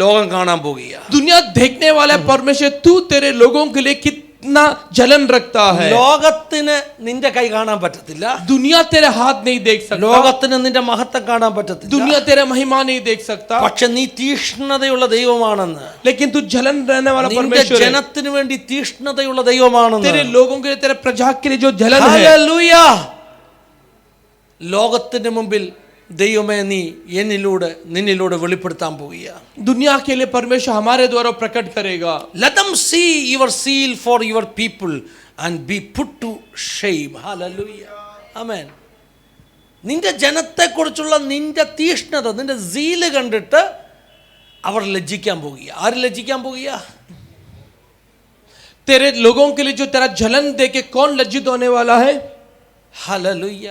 ലോകം കാണാൻ പോകുകയാ. दुनिया देखने वाला है परमेश्वर, तू तेरे लोगों के लिए कितना जलन रखता है. ലോകത്തിന് നിന്റെ കൈ കാണാൻ പറ്റത്തില്ല, दुनिया तेरे हाथ नहीं देख सकता, ലോകത്തിന് നിന്റെ മഹത്വം കാണാൻ പറ്റത്തില്ല. दुनिया तेरे महिमा नहीं देख सकता, പക്ഷെ നീ തീഷ്ണതയുള്ള ദൈവമാണെന്ന്, लेकिन तू जलन रहने वाला നിന്റെ परमेश्वर है. ജനത്തിനു വേണ്ടി തീഷ്ണതയുള്ള ദൈവമാണെന്ന്. तेरे लोगों के लिए, तेरे प्रजा के लिए जो जलन है, ഹല്ലേലൂയ. ലോകത്തിന് മുമ്പിൽ ദൈവമേ നീ എന്നിലൂടെ നിന്നിലൂടെ വെളിപ്പെടുത്താൻ പോകുകയാ. दुनिया के लिए परमेश्वर हमारे द्वारा प्रकट करेगा. Let them see your zeal for your people and be put to shame. Hallelujah. Amen. നിന്റെ ജനത്തെക്കുറിച്ചുള്ള നിന്റെ തീഷ്ണത, നിന്റെ സീല് കണ്ടിട്ട് അവർ ലജ്ജിക്കാൻ പോകുക. ആര് ലജ്ജിക്കാൻ പോകുക? तेरे लोगों के लिए जो तेरा जलन देके कौन लज्जित होने वाला है? ഹല്ലേലൂയ.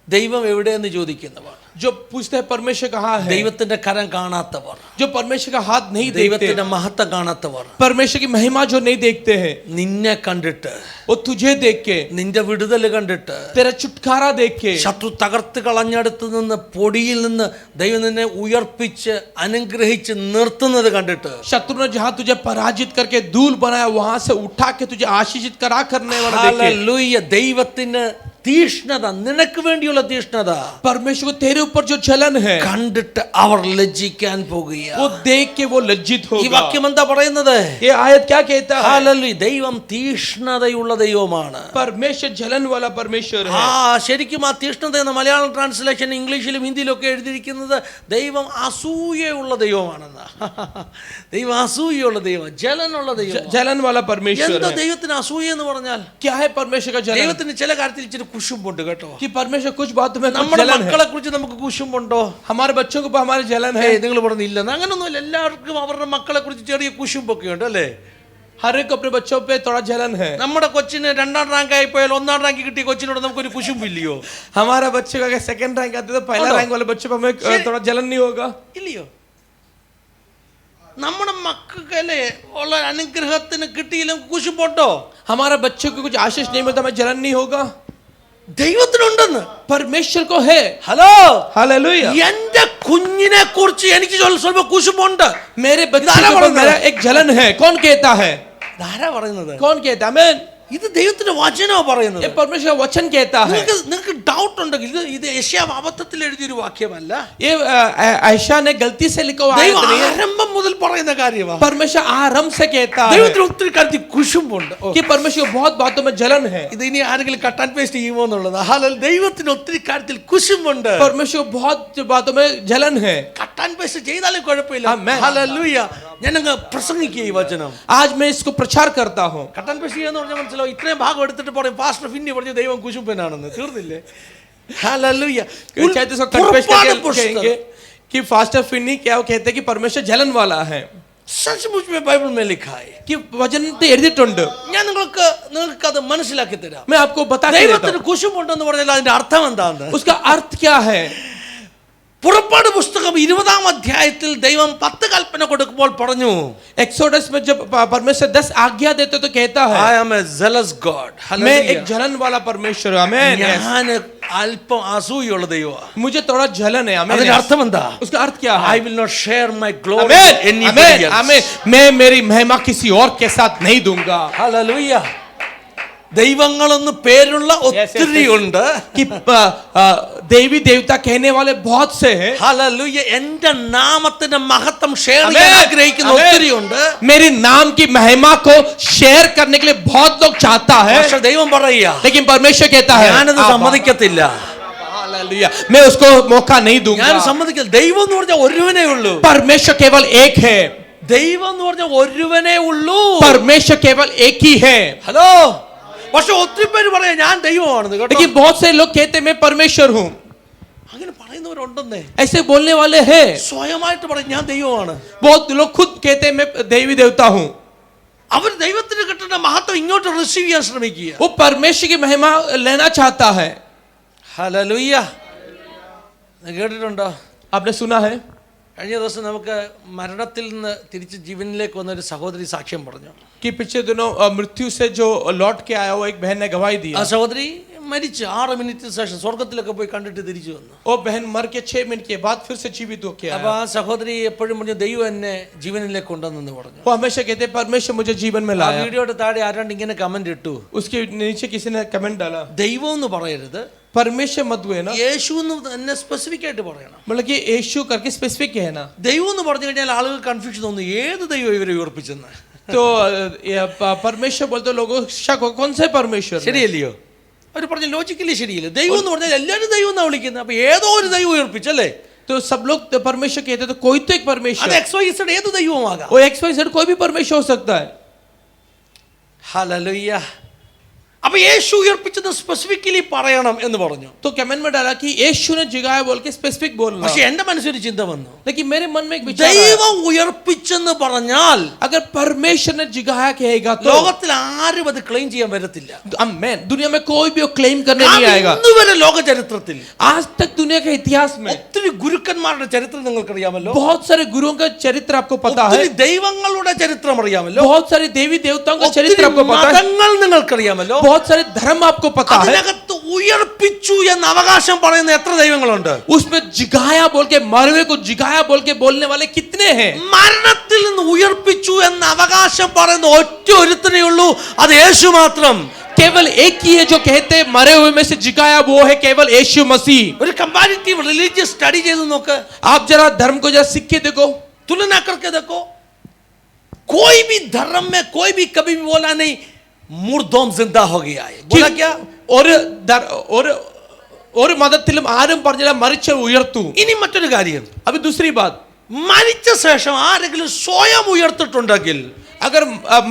ദൈവം എവിടെയെന്ന് ചോദിക്കുന്നവർ, जो पूछते हैं परमेश्वर कहाँ है, ദൈവത്തിന്റെ കരം കാണാത്തവർ, जो परमेश्वर का हाथ नहीं देखते, ദൈവത്തിന്റെ മഹത്വം കാണാത്തവർ, परमेश्वर की महिमा जो नहीं देखते हैं, നിന്നെ കണ്ടിട്ട്, वो तुझे देख के, നിന്റെ വിടുതൽ കണ്ടിട്ട്, तेरा छुटकारा देख के, ശത്രു തകർത്ത് കളഞ്ഞടുത്ത് നിന്ന് പൊടിയിൽ നിന്ന് ദൈവം നിന്നെ ഉയർപ്പിച്ച് അനുഗ്രഹിച്ച് നിർത്തുന്നത് കണ്ടിട്ട്, शत्रु ने जहां तुझे पराजित करके धूल बनाया वहां से उठा के तुझे आशीषित करा करने वाला देख के, ഹല്ലേലൂയ. ദൈവത്തിന് തീഷ്ണത, നിനക്ക് വേണ്ടിയുള്ള തീഷ്ണത परमेश्वर को तेरे ऊपर जो जलन है കണ്ടിട്ട് അവർ ലജ്ജിക്കാൻ പോകുകയാ. वो देख के वो लज्जित ഈ होगा. വാക്യം എന്താ പറയുന്നത്? ये आयत क्या कहता है? ഹല്ലേലൂയ. ദൈവം തീഷ്ണതയുള്ള ദൈവമാണ്. परमेश्वर जलन वाला परमेश्वर ആ है. ശരിക്കും ആ തീഷ്ണത എന്ന മലയാളം ട്രാൻസ്ലേഷൻ ഇംഗ്ലീഷിലും ഹിന്ദിയിലും ഒക്കെ എഴുതിയിരിക്കുന്നത് ദൈവം അസൂയയുള്ള ദൈവമാണെന്ന്. ദൈവം അസൂയുള്ള ദൈവം, ജലനുള്ള ദൈവം. जलन वाला परमेश्वर എന്താ है. ദൈവത്തിന് അസൂയ എന്ന് പറഞ്ഞാൽ? क्या है परमेश्वर का जलन? ദൈവത്തിന് ചില കാര്യത്തിൽ ഇച്ചിരി കുശുമ്പുണ്ട് കേട്ടോ. कि परमेश्वर कुछ बातों में कुछ നമ്മുടെ जलन है. മക്കളെ കുറിച്ച് നമുക്ക് കുശുമ്പുണ്ടോ? हमारे बच्चों के ऊपर हमारे जलन है. നിങ്ങൾ പറഞ്ഞില്ലെന്ന് അങ്ങനൊന്നുമില്ല. എല്ലാവർക്കും അവരുടെ മക്കളെ കുറിച്ച് ചെറിയ കുശുമ്പൊക്കെ ഉണ്ട് അല്ലേ? हर एक को अपने बच्चों पे थोड़ा जलन है. നമ്മുടെ കൊച്ചിന് 2ാം റാങ്ക് ആയി പോയാൽ 1ാം റാങ്ക് കിട്ടിയ കൊച്ചിനോട് നമുക്കൊരു കുശുമ്പില്ലയോ? हमारा बच्चे का अगर सेकंड रैंक आते तो पहला हेलो। रैंक वाले बच्चे पे हमें थोड़ा जलन नहीं होगा? ഇല്ലയോ? നമ്മുടെ മക്കൾക്ക് അല്ലേ ഉള്ള അനുഗ്രഹത്തിന് കിട്ടിയില്ല കുശുമ്പുണ്ടോ? हमारा बच्चे को कुछ आशीष नहीं मिलता हमें जलन नहीं होगा? ദൈവത്തിനുണ്ടെന്ന്. परमेश्वर को है. Hello, hallelujah. എന്റെ കുഞ്ഞിനെ കുറിച്ച് എനിക്ക് സ്വല്പം കുശുമ്പുണ്ട്. मेरे बच्चे इधर के ऊपर बोलो ना। मेरा एक जलन है. कौन कहता है? ധാരാ പറയുന്നത് कौन कहता है? आमीन। ഇത് ദൈവത്തിന്റെ വചനമാണ് പറയുന്നത്. ये परमेश्वर का वचन कहता है। നിങ്ങൾക്ക് ഡൗട്ട് ഉണ്ടെങ്കിൽ ഇത് യെശയ്യാവ് അബദ്ധത്തിൽ എഴുതിയൊരു വാക്യമല്ല. ये आयशा ने गलती से लिखा हुआ ദൈവം है, ആരംഭം മുതൽ പറയുന്ന കാര്യമാണ്. परमेश्वर आरंभ से कहता है ദൈവത്തിന് ഒത്തിരി കാര്യത്തിൽ കുശുമ്പുണ്ട്. कि परमेश्वर को बहुत बातों में जलन है। ഇത് ഇനി ആരെങ്കിലും കട്ട് ആൻഡ് പേസ്റ്റ് ചെയ്യുമോ എന്നുള്ളത്. ദൈവത്തിന് ഒത്തിരി കാര്യത്തിൽ കുശുമ്പുണ്ട്. परमेश्वर को बहुत बातों में जलन है। കട്ട് ആൻഡ് പേസ്റ്റ് ചെയ്താലും കുഴപ്പമില്ല. ആമേൻ. ഹല്ലേലൂയ. ഞാനങ്ങ് പ്രസംഗിക്കുക ഈ വചനം. आज मैं इसको प्रचार करता हूँ। കട്ട് ആൻഡ് പേസ്റ്റ് ചെയ്യാന്ന് പറഞ്ഞാൽ മനസ്സിലാവും. ഇത്രയും ഭാഗം എടുത്തിട്ട് പറയും പാസ്റ്റർ ഫിന്നി പറഞ്ഞു ദൈവം കുശുമ്പനാണെന്ന്. തീർന്നില്ലേ? ഹല്ലേലൂയ. चाहे तो इसको कन्फेस करके कहेंगे कि फास्टर फिन्नी क्या वो कहते हैं कि परमेश्वर जलन वाला है। സച്മുച്ച് में ബൈബിൾ में लिखा है कि വചനത്തിൽ എഴുതിയിട്ടുണ്ട്. ഞാൻ നിങ്ങൾക്ക് അത് മനസ്സിലാക്കി തരാം. मैं आपको बता के देता ദൈവത്തിന് हूं കുശുമ്പുണ്ടെന്ന് പറഞ്ഞാൽ അതിന്റെ അർത്ഥം എന്താണ്? उसका अर्थ क्या है। പുറപ്പാട് പുസ്തകം 20-ാം അധ്യായത്തിൽ ദൈവം 10 കൽപ്പന കൊടുക്കുമ്പോൾ പറഞ്ഞു, एक्सोडस में जब परमेश्वर 10 आज्ञा देते तो कहता है I am a zealous God. मैं एक जलन वाला परमेश्वर हूं। आमीन। ഞാൻ അല്പം അസൂയുള്ള ദൈവമാണ്. मुझे थोड़ा जलन है। आमीन। അതിന്റെ അർത്ഥം എന്താ? उसका अर्थ क्या है? I will not share my glory आमीन। with anybody आमीन। else. आमीन। मैं मेरी महिमा किसी और के साथ नहीं दूंगा। ഹല്ലേലൂയ. ദൈവങ്ങളെന്ന് പേരുള്ള ഒത്തിരി ഉണ്ട്. कि देवी देवता कहने वाले बहुत से हैं। ഹല്ലേലൂയ. എന്റെ നാമത്തിന്റെ മഹത്വം ഷെയർ आमीन। ചെയ്യാൻ ആഗ്രഹിക്കുന്ന आमीन। ഒത്തിരി ഉണ്ട്. मेरी नाम की महिमा को शेयर करने के लिए बहुत लोग चाहता है, പക്ഷേ ദൈവം പറയുക, लेकिन परमेश्वर कहता है ഞാനത് സമ്മതിക്കത്തില്ല. हालेलुया, मैं उसको मौका नहीं दूंगा। ഞാൻ സമ്മതിക്കില്ല. ദൈവം എന്ന് പറഞ്ഞാൽ ഒരുവനേ ഉള്ളൂ. परमेश्वर केवल एक है। ദൈവം എന്ന് പറഞ്ഞാൽ ഒരുവനേ ഉള്ളൂ. परमेश्वर केवल एक ही है। ഹലോ. പക്ഷെ ഒത്തിരി പേര് പറയാം ഞാൻ ദൈവമാണെന്ന് കേട്ടോ. लेकिन बहुत से लोग कहते हैं मैं परमेश्वर हूँ। അങ്ങനെ പറയുന്നവരുണ്ടെന്നേ. ऐसे बोलने वाले हैं। സ്വയമായിട്ട് പറയും ഞാൻ ദൈവമാണ്. बहुत लोग खुद कहते हैं मैं देवी देवता हूँ। അവർ ദൈവത്തിന് കിട്ടുന്ന മഹത്വം ഇങ്ങോട്ട് റിസീവ് ചെയ്യാൻ ശ്രമിക്കുക. वो परमेश्वर की महिमा लेना चाहता है। ഹല്ലേലൂയ. കേട്ടിട്ടുണ്ടോ? आपने सुना है? കഴിഞ്ഞ ദിവസം നമുക്ക് മരണത്തിൽ നിന്ന് തിരിച്ച് ജീവനിലേക്ക് വന്ന ഒരു സഹോദരി സാക്ഷ്യം പറഞ്ഞു. कि पिछले दिनों मृत्यु से जो लौट के आया वो एक बहन ने गवाही दी। ആ സഹോദരി മരിച്ച് 6 മിനിറ്റിന് ശേഷം സ്വർഗത്തിലൊക്കെ പോയി കണ്ടിട്ട് തിരിച്ചു വന്നു. वो बहन मर के 6 मिनट के बाद फिर से जीवित होके അപ്പൊ आया। ആ സഹോദരി എപ്പോഴും പറഞ്ഞു ദൈവം എന്നെ ജീവനിലേക്ക് കൊണ്ടുവന്നെന്ന് പറഞ്ഞു. वो हमेशा कहते परमेश्वर मुझे जीवन में ആ लाया। വീഡിയോയുടെ താഴെ ആരാണ്ട് ഇങ്ങനെ കമന്റ് ഇട്ടു, उसके नीचे किसी ने कमेंट डाला ദൈവം എന്ന് പറയരുത്, परमेश्वर मत हुए ना, യേശു എന്ന് തന്നെ സ്പെസിഫിക് ആയിട്ട് പറയണം. मतलब कि यीशु करके स्पेसिफिक है ना। ദൈവം എന്ന് പറഞ്ഞു കഴിഞ്ഞാൽ ആളുകൾ കൺഫ്യൂഷൻ തോന്നുന്നു, ഏത് ദൈവം ഇവരെ ഉയർപ്പിച്ചെന്ന്. तो परमेश्वर बोलते लोगों शक हो कौन से परमेश्वर है? ശരിയല്ലയോ? അവർ പറഞ്ഞു ലോജിക്കലി ശരിയല്ല. ദൈവം എന്ന് പറഞ്ഞാൽ എല്ലാവരും ദൈവം എന്നാണ് വിളിക്കുന്നത്. അപ്പൊ ഏതോ ഒരു ദൈവം ഉയർപ്പിച്ചല്ലേ? तो सब लोग तो परमेश्वर कहते तो कोई तो एक അത് परमेश्वर, XYZ ഏത് ദൈവമാകാം. वो XYZ कोई भी परमेश्वर हो सकता है। ഹല്ലേലൂയ. അപ്പൊ യേശു ഉയർപ്പിച്ചത് സ്പെസിഫിക്കലി പറയണം എന്ന് പറഞ്ഞു. तो कमेंट में डाला कि यीशु ने जिगाया बोल के स्पेसिफिक बोलना। പക്ഷെ എന്റെ മനസ്സിൽ ചിന്ത വന്നു, लेकिन मेरे मन में एक विचार आया, ദൈവം ഉയർപ്പിച്ചെന്ന് പറഞ്ഞാൽ अगर परमेश्वर ने जिगाया कहेगा तो ലോകത്തിൽ ആരും അത് ക്ലെയിം ചെയ്യാൻ വരത്തില്ല. आमीन, दुनिया में कोई भी वो क्लेम करने नहीं आएगा। ഇന്നുവരെ ലോക ചരിത്രത്തിൽ आज तक दुनिया के इतिहास में ഒത്തിരി ഗുരുക്കന്മാരുടെ ചരിത്രം നിങ്ങൾക്കറിയാമല്ലോ. बहुत सारे गुरुओं का चरित्र आपको पता है, ഒത്തിരി ദൈവങ്ങളുടെ ചരിത്രം അറിയാമല്ലോ. बहुत सारे देवी देवताओं का चरित्र ഒത്തിരി आपको पता है, മതങ്ങൾ നിങ്ങൾക്കറിയാമല്ലോ. बहुत सारे धर्म आपको पता है। അതിനകത്ത് ഉയർപ്പിച്ചു എന്ന അവകാശം പറയുന്ന എത്ര ദൈവങ്ങളുണ്ട്? उसमें जिगाया बोल के, मरवे को जिगाया बोल के बोलने वाले कितने हैं? മരണത്തിൽ നിന്ന് ഉയർപ്പിച്ചു എന്ന അവകാശം പറയുന്ന ഒറ്റ ഒരുത്തനേ ഉള്ളൂ, അത് യേശു മാത്രം. केवल एक ही है जो कहते हैं मरे हुए में से जिगाया, वो है केवल यीशु मसीह। ഒരു കമ്പാരിറ്റീവ് റിലീജിയസ് സ്റ്റഡി ചെയ്ത് നോക്ക്. आप जरा धर्म को जरा सीख के देखो, तुलना करके देखो. कोई भी धर्म में कोई भी कभी भी बोला नहीं मुर्दोम जिंदा हो गया है. बोला क्या? ഒരു മതത്തിലും ആരും പറഞ്ഞില്ല മരിച്ച ഉയർത്തു. ഇനി മറ്റൊരു കാര്യം, अभी दूसरी बात, മരിച്ച ശേഷം ആരെങ്കിലും സ്വയം ഉയർത്തിട്ടുണ്ടെങ്കിൽ, अगर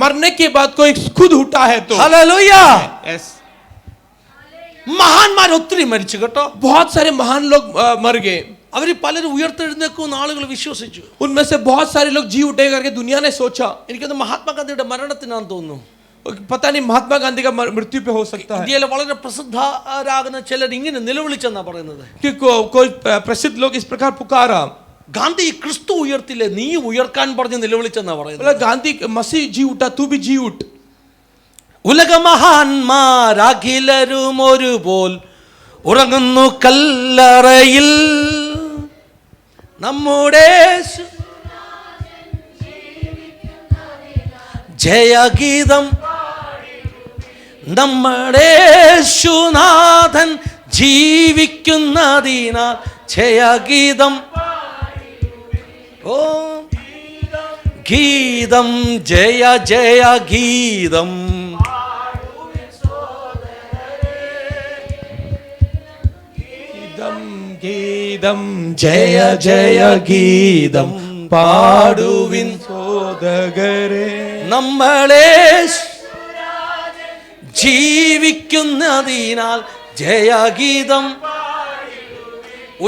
मरने के बाद कोई खुद उठा है तो ഹല്ലേലൂയ. yes, മഹാന്മാർ ഒത്തിരി മരിച്ചു കേട്ടോ. बहुत सारे महान लोग मर गए, അവർ പലരും ഉയർത്തെഴുന്നേക്കും ആളുകൾ വിശ്വസിച്ചു. उनमें से बहुत सारे लोग जी उठे करके दुनिया ने सोचा। എനിക്കത് മഹാത്മാഗാന്ധിയുടെ മരണത്തിനാന്ന് തോന്നുന്നു. पता नहीं महात्मा गांधी का मृत्यु पे हो सकता है ഇന്ത്യയിലെ വളരെ പ്രസിദ്ധരാകുന്ന ചിലർ ഇങ്ങനെ നിലവിളിച്ചെന്നാ പറയുന്നത്. कि कोई प्रसिद्ध लोग इस प्रकार पुकारा, ഗാന്ധി ക്രിസ്തു ഉയർത്തില്ലേ, നീ ഉയർക്കാൻ പറഞ്ഞ് നിലവിളിച്ചെന്നാ പറയുന്നത്. बोला गांधी मसीह जी उठा, तू भी जी उठ। ഉലക മഹാന്മാരഖിലരും ഒരുപോൽ ഉറങ്ങുന്നു കല്ലറയിൽ, നമ്മുടെ ജയഗീതം നമ്മുടെ യേശുനാഥൻ ജീവിക്കുന്നതിനാൽ ജയഗീതം. ഓ ഗീതം ജയ ജയ ഗീതം. ഗീതം ജയ ജയ ഗീതം പാടുവിൻ സോദകരെ. നമ്മളെ ജീവിക്കുന്നതിനാൽ ജയഗീതം.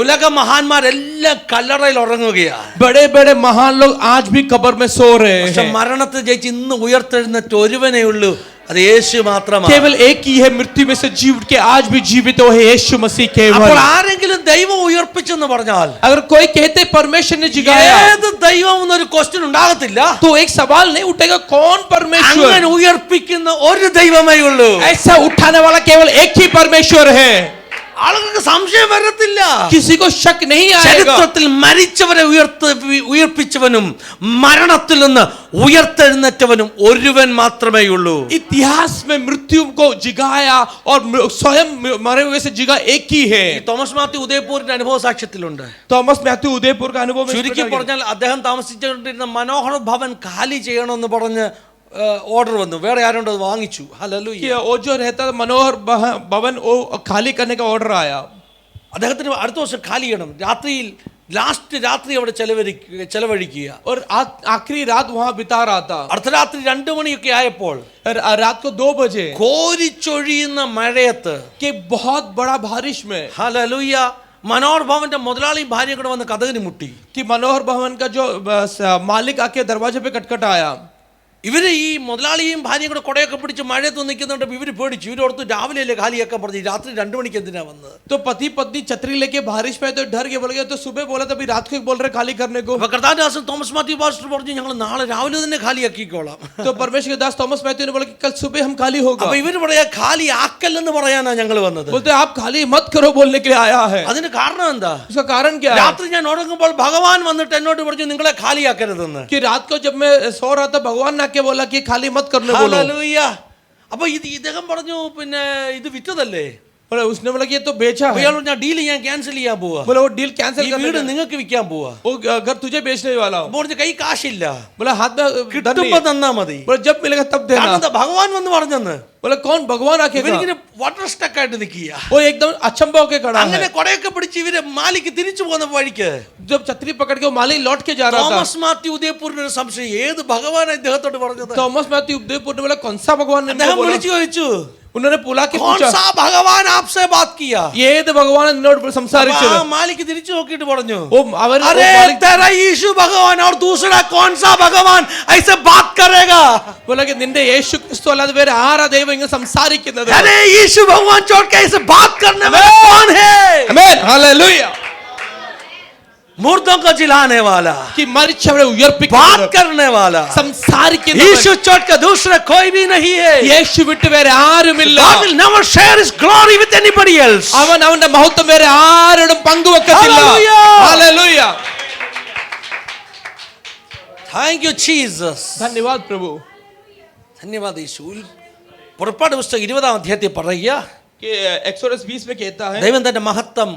ഉലക മഹാന്മാരെല്ലാം കല്ലറയിൽ ഉറങ്ങുകയാണ്. बड़े बड़े महान लोग आज भी कब्र में सो रहे പക്ഷെ हैं. മരണത്തെ ജയിച്ച് ഇന്ന് ഉയർത്തെഴുന്നേറ്റ ഒരുവനേ ഉള്ളൂ, അത് യേശു മാത്രമാണ്. केवल एक ही है मृत्यु में से जीव के आज भी जीवित है यीशु मसीह അപ്പോൾ केवल. ആരെങ്കിലും ദൈവം ഉയർപ്പിച്ചെന്ന് പറഞ്ഞാൽ अगर कोई कहते परमेश्वर ने जिगाया ഏത് ദൈവം എന്നൊരു ക്വസ്റ്റ്യൻ ഉണ്ടാകത്തില്ല. तो एक सवाल नहीं उठेगा कौन परमेश्वर. അങ്ങനെ ഉയർപ്പിക്കുന്ന ഒരു ദൈവമേ ഉള്ളൂ. ऐसा उठाने वाला केवल एक ही परमेश्वर है. ആളുകൾക്ക് സംശയം വരത്തില്ല. किसी को शक नहीं आएगा. ചരിത്രത്തിൽ മരിച്ചവരെ ഉയർപ്പിച്ചവനും മരണത്തിൽ നിന്ന് ഉയർത്തെഴുന്നേറ്റവനും ഒരുവൻ മാത്രമേ ഉള്ളൂ. इतिहास में मृत्यु को जिगाया और स्वयं मरे हुए से जिगा एक ही है. തോമസ് മാത്യു ഉദയപൂരിന്റെ അനുഭവ സാക്ഷ്യത്തിലുണ്ട്. थॉमस मैथ्यू उदयपुर का अनुभव में इस ചുരുക്കി प्रकार है. പറഞ്ഞാൽ അദ്ദേഹം താമസിച്ചുകൊണ്ടിരുന്ന മനോഹർ ഭവൻ ഖാലി ചെയ്യണമെന്ന് പറഞ്ഞ് ഓർഡർ വന്നു. വേറെ ആരുണ്ടോ അത് വാങ്ങിച്ചു. ഹല്ലേലൂയ. कि वो जो रहता था मनोहर भवन वो खाली करने का ऑर्डर आया. അദ്ദേഹത്തിന് അടുത്ത ദിവസം ഖാലി ചെയ്യണം. രാത്രിയിൽ ലാസ്റ്റ് രാത്രി അവിടെ ചെലവഴിക്കുക. और आखिरी रात वहां बिता रहा था. അർദ്ധരാത്രി 2 മണിയൊക്കെ ആയപ്പോൾ रात को 2 बजे കോരിച്ചൊഴിയുന്ന മഴയത്ത് के बहुत बड़ा बारिश में ഹല്ലേലൂയ മനോഹർ ഭവന്റെ മുതലാളിയും ഭാര്യയും കൂടെ വന്ന് കതകിന് മുട്ടി. कि मनोहर भवन का जो मालिक आके दरवाजे पे खटखटाया. ഇവര് ഈ മുതലാളിയും ഭാര്യയും കൂടെ കൊടയൊക്കെ പിടിച്ച് മഴയത്ത് നിൽക്കുന്നുണ്ട്. ഇവര് പേടിച്ചു. ഇവരോർത്ത് രാവിലെ ഖാലിയൊക്കെ പറഞ്ഞു, രാത്രി 2 മണിക്ക് എന്തിനാ വന്നത്? तो पति पत्नी छतरी लेके बारिश में तो डर के बोल गए. तो सुबह बोला था अभी रात को बोल रहे खाली करने को. അപ്പൊ കർത്താവിന്റെ തോമസ് മാത്യു പാസ്റ്റർ പറഞ്ഞു, ഞങ്ങൾ നാളെ രാവിലെ തന്നെ ഖാലിയാക്കിക്കോളാം. तो परमेश्वर के दास थॉमस मैथ्यू ने बोला कि कल सुबह हम खाली होगा. അപ്പൊ ഇവര് പറയാ ഖാലി ആക്കല്ലെന്ന് പറയാനാ ഞങ്ങൾ വന്നത്. बोलते आप खाली मत करो बोलने के लिए आया है. അതിന് കാരണം എന്താ? उसका कारण क्या है? രാത്രി ഞാൻ ഉറങ്ങുമ്പോൾ ഭഗവാൻ വന്നിട്ട് എന്നോട് പറഞ്ഞു നിങ്ങളെ ഖാലിയാക്കരുതെന്ന്. कि रात को जब मैं सो रहा था भगवान ने आके बोला कि खाली मत करने बोलो. ഹല്ലേലൂയ. അപ്പൊ ഇദ്ദേഹം പറഞ്ഞു പിന്നെ ഇത് വിറ്റതല്ലേ? बोला उसने बोला कि ये तो बेचा है. അയാൾ പറഞ്ഞു ഡീൽ ഞാൻ ക്യാൻസൽ ചെയ്യാൻ പോവാ. बोला वो डील कैंसिल ഈ करने വീട് का. നിങ്ങൾക്ക് വിൽക്കാൻ പോവാ. वो घर तुझे बेचने वाला हो. അപ്പൊ പറഞ്ഞു കൈ കാശില്ല, बोला हाथ में धन नहीं കിട്ടുമ്പോ है. തന്നാ മതി. बोला जब मिलेगा तब കാരണം देना. എന്താ ഭഗവാൻ വന്ന് പറഞ്ഞെന്ന്. बोला कौन भगवान आके ഇവരിങ്ങനെ വാട്ടർ സ്റ്റക്ക് ആയിട്ട് നിൽക്കുക. वो एकदम अचंभा होके खड़ा അങ്ങനെ है. കൊടയൊക്കെ പിടിച്ച് ഇവര് മാലിക്ക് തിരിച്ചു പോകുന്ന വഴിക്ക് जब छतरी पकड़ के वो माली लौट के जा रहा था. തോമസ് മാത്യു ഉദയപൂരിന് ഒരു സംശയം, ഏത് ഭഗവാൻ ഇദ്ദേഹത്തോട് പറഞ്ഞത്? थॉमस मैथ्यू उदयपुर ने बोला कौन सा भगवान ने അദ്ദേഹം बोला. വിളിച്ചു ചോദിച്ചു, उन्होंने पुला के कौन पूछा सा भगवान आपसे बात किया? ഏത് ഭഗവാൻ എന്നോട് അപ്പൊ സംസാരിച്ചത്. ആ മാലിക്ക് തിരിച്ചു നോക്കിയിട്ട് പറഞ്ഞു, वो അവർ अरे तेरा यीशु भगवान और दूसरा कौन सा भगवान ऐसे बात करेगा? बोला कि നിന്റെ യേശു ക്രിസ്തു അല്ലാതെ വേറെ ആരാ ദൈവം ഇങ്ങനെ സംസാരിക്കുന്നത്. अरे यीशु भगवान छोड़ के ऐसे बात करने वाला कौन है? Amen hallelujah. मुर्दों को जिलाने वाला, कि മരിച്ചവരെ बात ഉയർപ്പിക്കുന്നവൻ, करने वाला സംസാരിക്കുന്നവൻ. यीशु छोड़ के दूसरा कोई भी नहीं है. യേശു വിട്ട് വേറെ ആരുമില്ല. God will never share his glory with anybody else. അവൻ അവന്റെ മഹത്വം വേറെ ആരോടും പങ്കുവെക്കത്തില്ല. Hallelujah. Hallelujah. Thank you Jesus. धन्यवाद प्रभु. धन्यवाद यीशु. പുറപ്പാട് പുസ്തകം 20-ാം അധ്യായത്തിൽ പറയുക, कि एक्सोडस 20 में कहता है ദൈവം തന്റെ മഹത്വം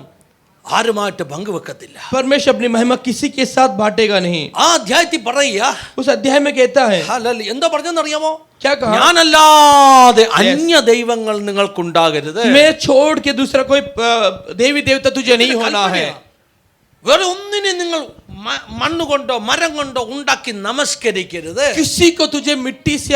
ആരുമായിട്ട് പങ്കുവെക്കത്തില്ല. परमेश्वर अपनी महिमा किसी के साथ बांटेगा नहीं. ആ അധ്യായത്തിൽ പറയുക, उस अध्याय में कहता है ഹല്ലേലൂയ. എന്താ പറഞ്ഞെന്ന് അറിയാമോ? क्या कहा. ഞാനല്ലാതെ അന്യ ദൈവങ്ങൾ നിങ്ങൾക്കുണ്ടാകരുത്. मैं छोड़ के दूसरा कोई देवी देवता तुझे नहीं होना है. വേറെ ഒന്നിനെ നിങ്ങൾ മണ്ണ് കൊണ്ടോ മരം കൊണ്ടോ ഉണ്ടാക്കി നമസ്കരിക്കരുത്. किसी को तुझे मिट्टी से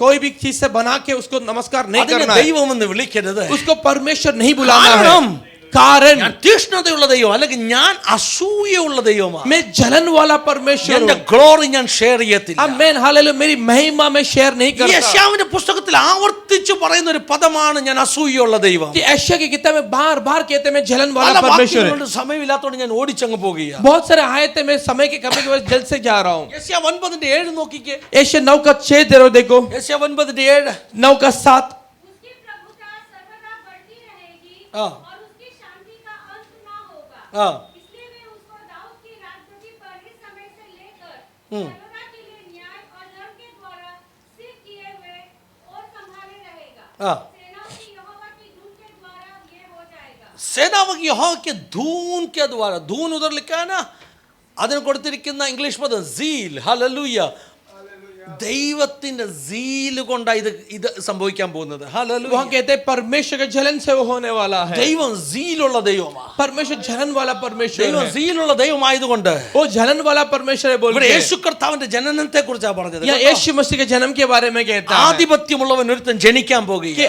कोई भी चीज से बना के उसको नमस्कार नहीं അതിനെ करना है. ദൈവമെന്ന് വിളിക്കരുത്. उसको परमेश्वर नहीं बुलाना കാരണം है. कारण ഞാൻ തീഷ്ണതയുള്ള ദൈവം അല്ലെങ്കിൽ ഞാൻ അസൂയുള്ള ദൈവമാണ്. मैं जलन वाला परमेश्वर എന്റെ हूं. ഗ്ലോറി ഞാൻ ഷെയർ ചെയ്യത്തില്ല. Amen hallelujah. मेरी महिमा में शेयर नहीं ഈ करता. യെശയ്യാവിന്റെ പുസ്തകത്തിൽ ആവർത്തിച്ചു പറയുന്ന ഒരു പദമാണ് ഞാൻ അസൂയുള്ള ദൈവം. कि यशायाह की किताब में बार बार कहते हैं मैं जलन പല वाला परमेश्वर है. വാക്യങ്ങളുണ്ട്, സമയമില്ലാത്തതുകൊണ്ട് ഞാൻ ഓടിച്ചങ്ങ് പോകുക. बहुत सारे आयते में समय के कमी की वजह से जल्द से जा रहा हूँ. യെശയ്യാ 9:7 നോക്കിക്കേ. यशायाह 9 का 6 तेरो देखो. യെശയ്യാ 9:7. 9 का 7. उसकी प्रभुता सर्वदा बढ़ती रहेगी हाँ। और उसकी शांति का अंत ना होगा। हाँ। इसलिए मैं उसको दाऊद की राजगद्दी पर इस समय से लेकर सर्वदा के लिए न्याय और धर्म के द्वारा ആ सेनाओं की यहोवा की धूप के द्वारा ये हो जाएगा। സേനാവ് യഹോവയ്ക്ക് ധൂൻ കെ ദ്വാര ധൂൻ ഉദർ ലിഖാന അതിന് കൊടുത്തിരിക്കുന്ന ഇംഗ്ലീഷ് പദം സീൽ ഹല്ലേലൂയ ദൈവത്തിന്റെ സീൽ കൊണ്ടാണ് ഇത് സംഭവിക്കാൻ പോകുന്നത് ഹല്ലേലൂയ वहाँ कहते हैं परमेश्वर के जलन से वो होने वाला है। ദൈവം സീലുള്ള ദൈവമാണ് परमेश्वर जलन वाला परमेश्वर ദൈവം है। സീലുള്ള ദൈവമായതുകൊണ്ട് वो जलन वाला परमेश्वर है बोल ഇവിടെ के। യേശു കർത്താവിന്റെ ജനനത്തെ കുറിച്ചാണ് പറഞ്ഞത് यहाँ यीशु मसीह के जन्म के बारे में कहता है ആധിപത്യമുള്ളവൻ ഒരുത്തൻ ജനിക്കാൻ പോകുക कि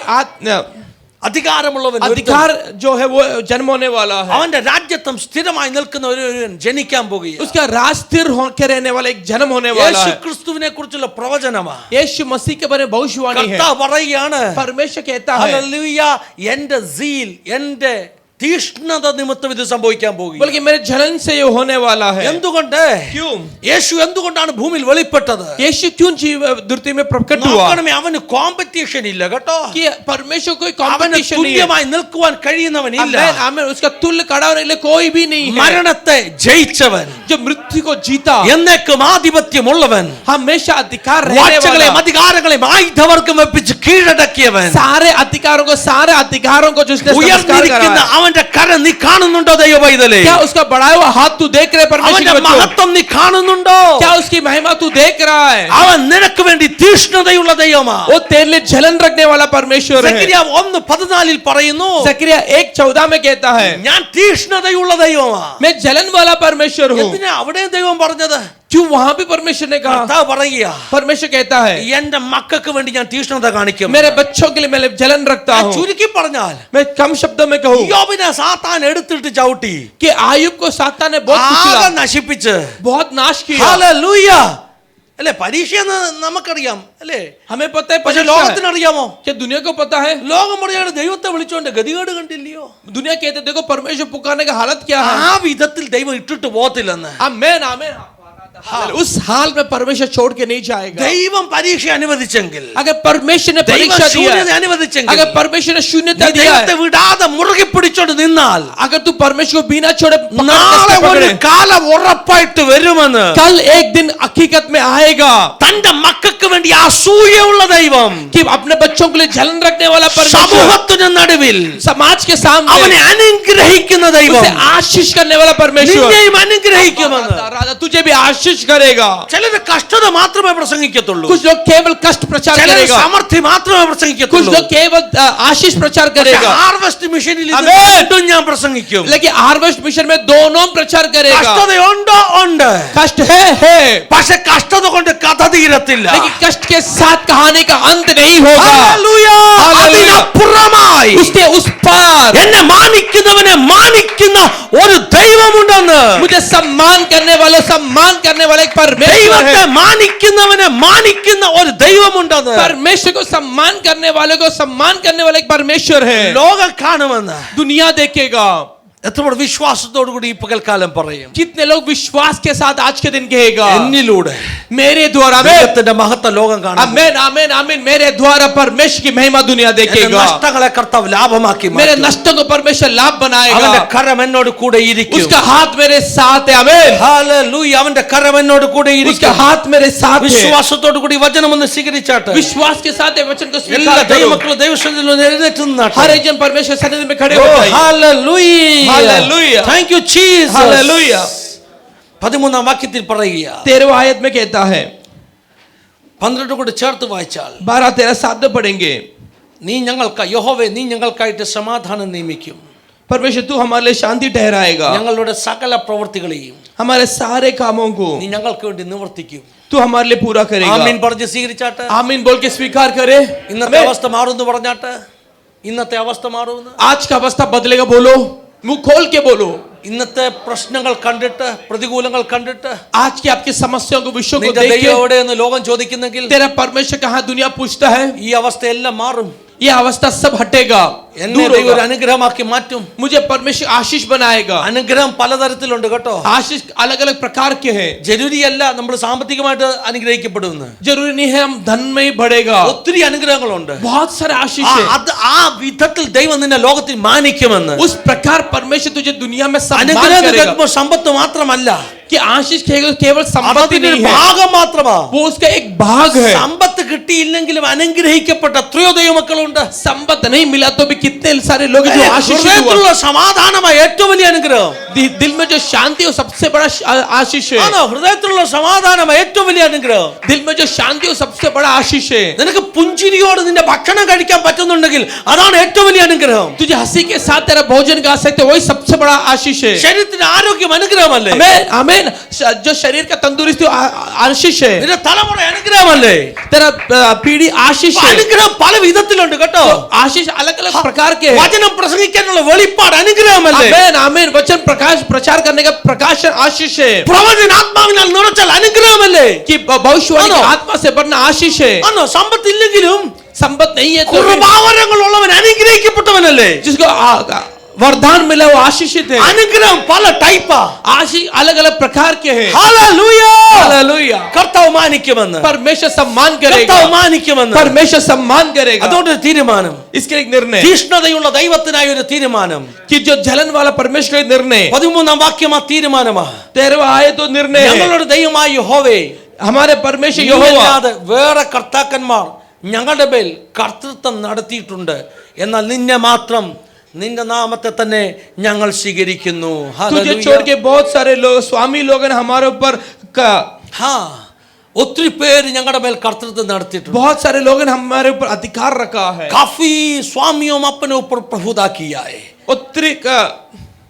അധികാരമുള്ളവൻ ഒരുത്തൻ अधिकार जो है वो जन्म होने वाला है। അവന്റെ രാജ്യത്വം സ്ഥിരമായി നിൽക്കുന്ന ഒരുവൻ ജനിക്കാൻ പോകുക उसका राज स्थिर होकर रहने वाला एक जन्म होने वाला യേശു है। ക്രിസ്തുവിനെ കുറിച്ചുള്ള പ്രവചനമാണ് यीशु मसीह के बारे में भविष्यवाणी है। കർത്താവ് പറയുകയാണ് परमेश्वर कहता है ഹല്ലേലൂയ എന്റെ സീൽ എന്റെ തീഷ്ണത നിമിത്തം ഇത് സംഭവിക്കാൻ പോകുക बल्कि मेरे जलन से ये होने वाला है। എന്തുകൊണ്ട് क्यों യേശു എന്തുകൊണ്ടാണ് ഭൂമിയിൽ വെളിപ്പെട്ടത് यीशु क्यों जीव धरती में प्रकट हुआ? നോക്കണമേ അവന് കോമ്പറ്റീഷൻ ഇല്ല കേട്ടോ कि परमेश्वर कोई അവന് कंपटीशन नहीं है। തുല്യമായി നിൽക്കുവാൻ കഴിയുന്നവനില്ല आमेन, आमेन। उसका तुल्य खड़ा होने के लिए कोई भी नहीं है। മരണത്തെ ജയിച്ചവൻ जो मृत्यु को जीता, എന്നേക്കും ആധിപത്യമുള്ളവൻ हमेशा अधिकार रहने വാഴ്ചകളെയും वाला, അധികാരങ്ങളെയും ആയുധവർഗം വെപ്പിച്ച് കീഴടക്കിയവൻ सारे अधिकारों को जिसने संस्कार ഉയർന്നിരിക്കുന്ന कराया। അവന്റെ കരം നീ കാണുന്നുണ്ടോ ദൈവ പൈതലേ क्या उसका बढ़ाया हुआ हाथ तू देख रहे परमेश्वर അവന്റെ के बच्चों? മഹത്വം നീ കാണുന്നുണ്ടോ क्या उसकी महिमा तू देख रहा है? അവൻ നിനക്ക് വേണ്ടി തീഷ്ണതയുള്ള ദൈവമാണ് वो तेरे लिए जलन रखने वाला परमेश्वर है। സക്കറിയ 1:14 പറയുന്നു जकरिया 1:14 में कहता है ഞാൻ തീഷ്ണതയുള്ള ദൈവമാണ് मैं जलन वाला परमेश्वर हूँ। എന്തിനാ അവിടെ ദൈവം പറഞ്ഞത് क्यों वहां भी परमेश्वर ने कहा? കർത്താവ് പറയുക परमेश्वर कहता है എന്റെ മക്കൾക്ക് വേണ്ടി ഞാൻ തീഷ്ണത കാണിക്കും मेरे बच्चों के लिए मैं जलन रखता हूँ। ചുരുക്കി പറഞ്ഞാൽ मैं कम शब्दों में कहूँ യോബിനെ സാത്താൻ എടുത്തിട്ട് ചവിട്ടി कि आयुब को सातान ने बहुत ആകെ कुचला, നശിപ്പിച്ച് बहुत नाश किया। ഹല്ലേലൂയ അല്ലേ പരീക്ഷയെന്ന് നമുക്കറിയാം അല്ലേ हमें पता है പക്ഷെ परीक्षा है। ലോകത്തിനറിയാമോ क्या दुनिया को पता है? ലോകം പറയാണ് ദൈവത്തെ വിളിച്ചോണ്ട് ഗതികേട് കണ്ടില്ലയോ दुनिया कहते देखो परमेश्वर पुकारने का हालत क्या है। ആ വിധത്തിൽ ദൈവം ഇട്ടിട്ട് പോകത്തില്ലെന്ന് आमेन, आमेन। उस हाल में परमेश्वर छोड़ के नहीं जाएगा। ദൈവം പരീക്ഷ അനുവദിച്ചെങ്കിൽ अगर परमेश्वर ने ദൈവം परीक्षा दिया ശൂന്യത है, അനുവദിച്ചെങ്കിൽ अगर परमेश्वर ने शून्यता നീ दिया ദൈവത്തെ है, വിടാതെ മുറുകെ പിടിച്ചോണ്ട് നിന്നാൽ अगर तू परमेश्वर को बिना छोड़े നാളെ ഒരു पकड़े, കാലം ഉറപ്പായിട്ട് വരുമെന്ന് कल एक दिन हकीकत में आएगा തന്റെ മക്കൾക്ക് വേണ്ടി അസൂയുള്ള ദൈവം कि अपने बच्चों के लिए जलन रखने वाला परमेश्वर സമൂഹത്തിന് നടുവിൽ समाज के सामने അവനെ അനുഗ്രഹിക്കുന്ന ദൈവം उसे आशीष करने वाला परमेश्वर നിന്നെയും അനുഗ്രഹിക്കുമെന്ന് राजा तुझे भी आशीष करेगा। ചിലര് കഷ്ടത മാത്രമേ പ്രസംഗിക്കത്തുള്ളൂ कुछ लोग केवल कष्ट प्रचार ചിലര് करेगा, സമൃദ്ധി മാത്രമേ कुछ പ്രസംഗിക്കത്തുള്ളൂ लोग केवल आशीष प्रचार करेगा। ഹാർവെസ്റ്റ് മിഷനിൽ ഇത് ആമേൻ. രണ്ടും ഞാൻ പ്രസംഗിക്കും लेकिन हार्वेस्ट मिशन में दोनों प्रचार करेगा। കഷ്ടതയുണ്ടോ ഉണ്ട് कष्ट है പക്ഷെ കഷ്ടത കൊണ്ട് കഥ തീരത്തില്ല लेकिन कष्ट के साथ कहानी का अंत नहीं होगा। ഹല്ലേലൂയ. ഹല്ലേലൂയ. അതിനപ്പുറമായി उसके उस पार എന്നെ മാനിക്കുന്നവനെ മാനിക്കുന്ന ഒരു ദൈവമുണ്ടെന്ന് मुझे सम्मान करने वाला एक परमेश्वर ദൈവത്തെ है। മാനിക്കുന്നവനെ മാനിക്കുന്ന ഒരു ദൈവമുണ്ടെന്ന് परमेश्वर को सम्मान करने वाले को सम्मान करने वाला एक परमेश्वर है। ലോകം കാണുമെന്ന് दुनिया देखेगा। എത്ര പേർ വിശ്വാസത്തോടു കൂടി ഈ പകൽക്കാലം പറയും कितने लोग विश्वास के साथ आज के दिन कहेगा എന്നിലൂടെ मेरे द्वारा ദൈവത്തിന്റെ മഹത്വം ലോകം കാണും आमीन, आमीन, आमीन। मेरे द्वारा परमेश्वर की महिमा दुनिया എന്റെ देखेगा। നഷ്ടങ്ങളെ കർത്താവ് ലാഭമാക്കി मेरे മാറ്റും. नष्टों को परमेश्वर लाभ बनाएगा। അവന്റെ കരം എന്നോട് കൂടെ ഇരിക്കും उसका हाथ मेरे साथ है। आमीन। ഹല്ലേലൂയ. അവന്റെ കരം എന്നോട് കൂടെ उसका ഇരിക്കും हाथ मेरे साथ है। വിശ്വാസത്തോടു കൂടി വചനം ഒന്ന് സ്വീകരിച്ചാട്ടെ विश्वास के साथ ये वचन को എല്ലാ स्वीकार करो। ദൈവമക്കളും ദൈവസന്നിധിയിൽ ഒന്ന് എഴുന്നേറ്റ് നിന്നാട്ടെ. हर एक जन परमेश्वर सन्निधि में खड़े ഓ, हो जाइए। Hallelujah. Hallelujah. Thank you, Jesus. Hallelujah. 13-ാം വാക്യത്തിൽ പറയുക 13वां आयत में कहता है, 12 കൂടെ ചേർത്ത് വായിച്ചാൽ 12-13 शब्द पढ़ेंगे। നീ ഞങ്ങൾക്ക് യഹോവേ നീ ഞങ്ങൾക്കായിട്ട് സമാധാനം നിയമിക്കും परमेश्वर तू हमारे लिए शांति ठहराएगा, ഞങ്ങളുടെ സകല പ്രവൃത്തികളെയും हमारे सारे कामों को നീ ഞങ്ങൾക്ക് വേണ്ടി നിവർത്തിക്കും. तू हमारे लिए पूरा करेगा। ആമീൻ പറഞ്ഞ് സ്വീകരിച്ചാട്ടെ. आमीन बोल के स्वीकार करे। ഇന്നത്തെ അവസ്ഥ മാറുമെന്ന് പറഞ്ഞാട്ടെ. ഇന്നത്തെ അവസ്ഥ മാറുമെന്ന്. आज का अवस्था बदलेगा बोलो, मुंह खोल के बोलो। ഇന്നത്തെ പ്രശ്നങ്ങൾ കണ്ടിട്ട് പ്രതികൂലങ്ങൾ കണ്ടിട്ട് आज की आपकी समस्याओं को विषयों को നിന്റെ देख ദൈവം के എവിടെയെന്ന് ലോകം ചോദിക്കുന്നെങ്കിൽ तेरा परमेश्वर कहाँ दुनिया पूछता है, ഈ അവസ്ഥയെല്ലാം മാറും. ये अवस्था सब हटेगा, എന്നെ दूर ദൈവം ഒരു होगा। അനുഗ്രഹമാക്കി മാറ്റും. मुझे परमेश्वर आशीष बनाएगा। അനുഗ്രഹം പലതരത്തിലുണ്ട് കേട്ടോ. आशीष अलग अलग प्रकार के हैं। ജരൂരിയല്ല നമ്മൾ സാമ്പത്തികമായിട്ട് അനുഗ്രഹിക്കപ്പെടുന്നു. जरूरी नहीं है हम धन में ही बढ़ेगा, ഒത്തിരി അനുഗ്രഹങ്ങളുണ്ട്. बहुत सारे आशीष है। ആ വിധത്തിൽ ദൈവം നിന്നെ ലോകത്തിൽ മാനിക്കുമെന്ന്. उस प्रकार परमेश्वर तुझे दुनिया में सम्मान അനുഗ്രഹം करेगा। കേൾക്കുമ്പോൾ സമ്പത്ത് മാത്രമല്ല, कि आशीष केवल संपत्ति അതിന്റെ नहीं है, ഭാഗം മാത്രമാ. वो उसका एक भाग है। സമ്പത്ത് കിട്ടിയില്ലെങ്കിലും അനുഗ്രഹിക്കപ്പെട്ട എത്രയോ ദൈവമക്കളുണ്ട്. संपत्ति नहीं मिला तो भी कितने सारे लोग जो आशीषित हुआ. ഹൃദയത്തിലുള്ള സമാധാനമായ ഏറ്റവും വലിയ അനുഗ്രഹം. दिल में जो शांति है सबसे बड़ा आशीष है. ആണോ? ഹൃദയത്തിലുള്ള സമാധാനമായ ഏറ്റവും വലിയ അനുഗ്രഹം. दिल में जो शांति है सबसे बड़ा आशीष है. നിനക്ക് പുഞ്ചിരിയോട് നിന്റെ ഭക്ഷണം കഴിക്കാൻ പറ്റുന്നുണ്ടെങ്കിൽ അതാണ് ഏറ്റവും വലിയ അനുഗ്രഹം. तुझे हंसी के साथ तेरा भोजन खा सकते वही सबसे बड़ा आशीष है. ശരീരത്തിന് ആരോഗ്യം അനുഗ്രഹമല്ലേ? आमीन आमीन. जो शरीर का तंदुरुस्ती आशीष है. നിന്റെ തലമുറ അനുഗ്രഹമല്ലേ? तेरा पीढ़ी आशीष है. അനുഗ്രഹം പല വിധത്തിലുണ്ട് കേട്ടോ. आशीष अलग अलग प्रकार के हैं. വചനം പ്രസംഗിക്കാനുള്ള വെളിപ്പാട് അനുഗ്രഹമല്ലേ? आमीन आमीन. वचन प्रचार करने का प्रकाशन आशीष है. പ്രവചന ആത്മാവിനാൽ നിറച്ചാൽ അനുഗ്രഹമല്ലേ? कि भविष्यवाणी की आत्मा से बढ़ना आशीष है. ആണോ? സമ്പത്തില്ലെങ്കിലും संपत्ति नहीं है तो കൃപാവരങ്ങൾ ഉള്ളവൻ അനുഗ്രഹിക്കപ്പെട്ടവനല്ലേ? जिसको वरदान मिला वो आशीषित है. അനുഗ്രഹം പല ടൈപ്പാ. आशीष अलग अलग प्रकार के हैं. ഹല്ലേലൂയ. हालेलुया. കർത്താവ് മാനിക്കുമെന്ന്. परमेश्वर सम्मान करेगा. കർത്താവ് മാനിക്കുമെന്ന്. परमेश्वर सम्मान करेगा. അതുകൊണ്ട് ഒരു തീരുമാനം. इसके एक निर्णय തീഷ്ണതയുള്ള ദൈവത്തിനായ ഒരു തീരുമാനം. कि जो जलन वाला परमेश्वर का निर्णय 13 വാക്യം ആ തീരുമാനമാ. 13वां आए तो निर्णय है. ഞങ്ങളുടെ ദൈവമായ യഹോവേ, हमारे परमेश्वर यहोवा നീയല്ലാതെ വേറെ കർത്താക്കന്മാർ ഞങ്ങളുടെ മേൽ കർത്തൃത്വം നടത്തിയിട്ടുണ്ട്. എന്നാൽ നിന്നെ മാത്രം, നിന്റെ നാമത്തെ തന്നെ ഞങ്ങൾ സ്വീകരിക്കുന്നു. तुझे छोड़ के बहुत सारे लोग स्वामी लोग ने हमारे ऊपर ഒത്തിരി പേര് ഞങ്ങളുടെ മേൽ കർത്തൃത്വം നടത്തിയിട്ടുണ്ട്. बहुत सारे लोगों ने हमारे ऊपर अधिकार रखा है. काफी स्वामियों अपने ऊपर प्रभुता किया है. उत्तरी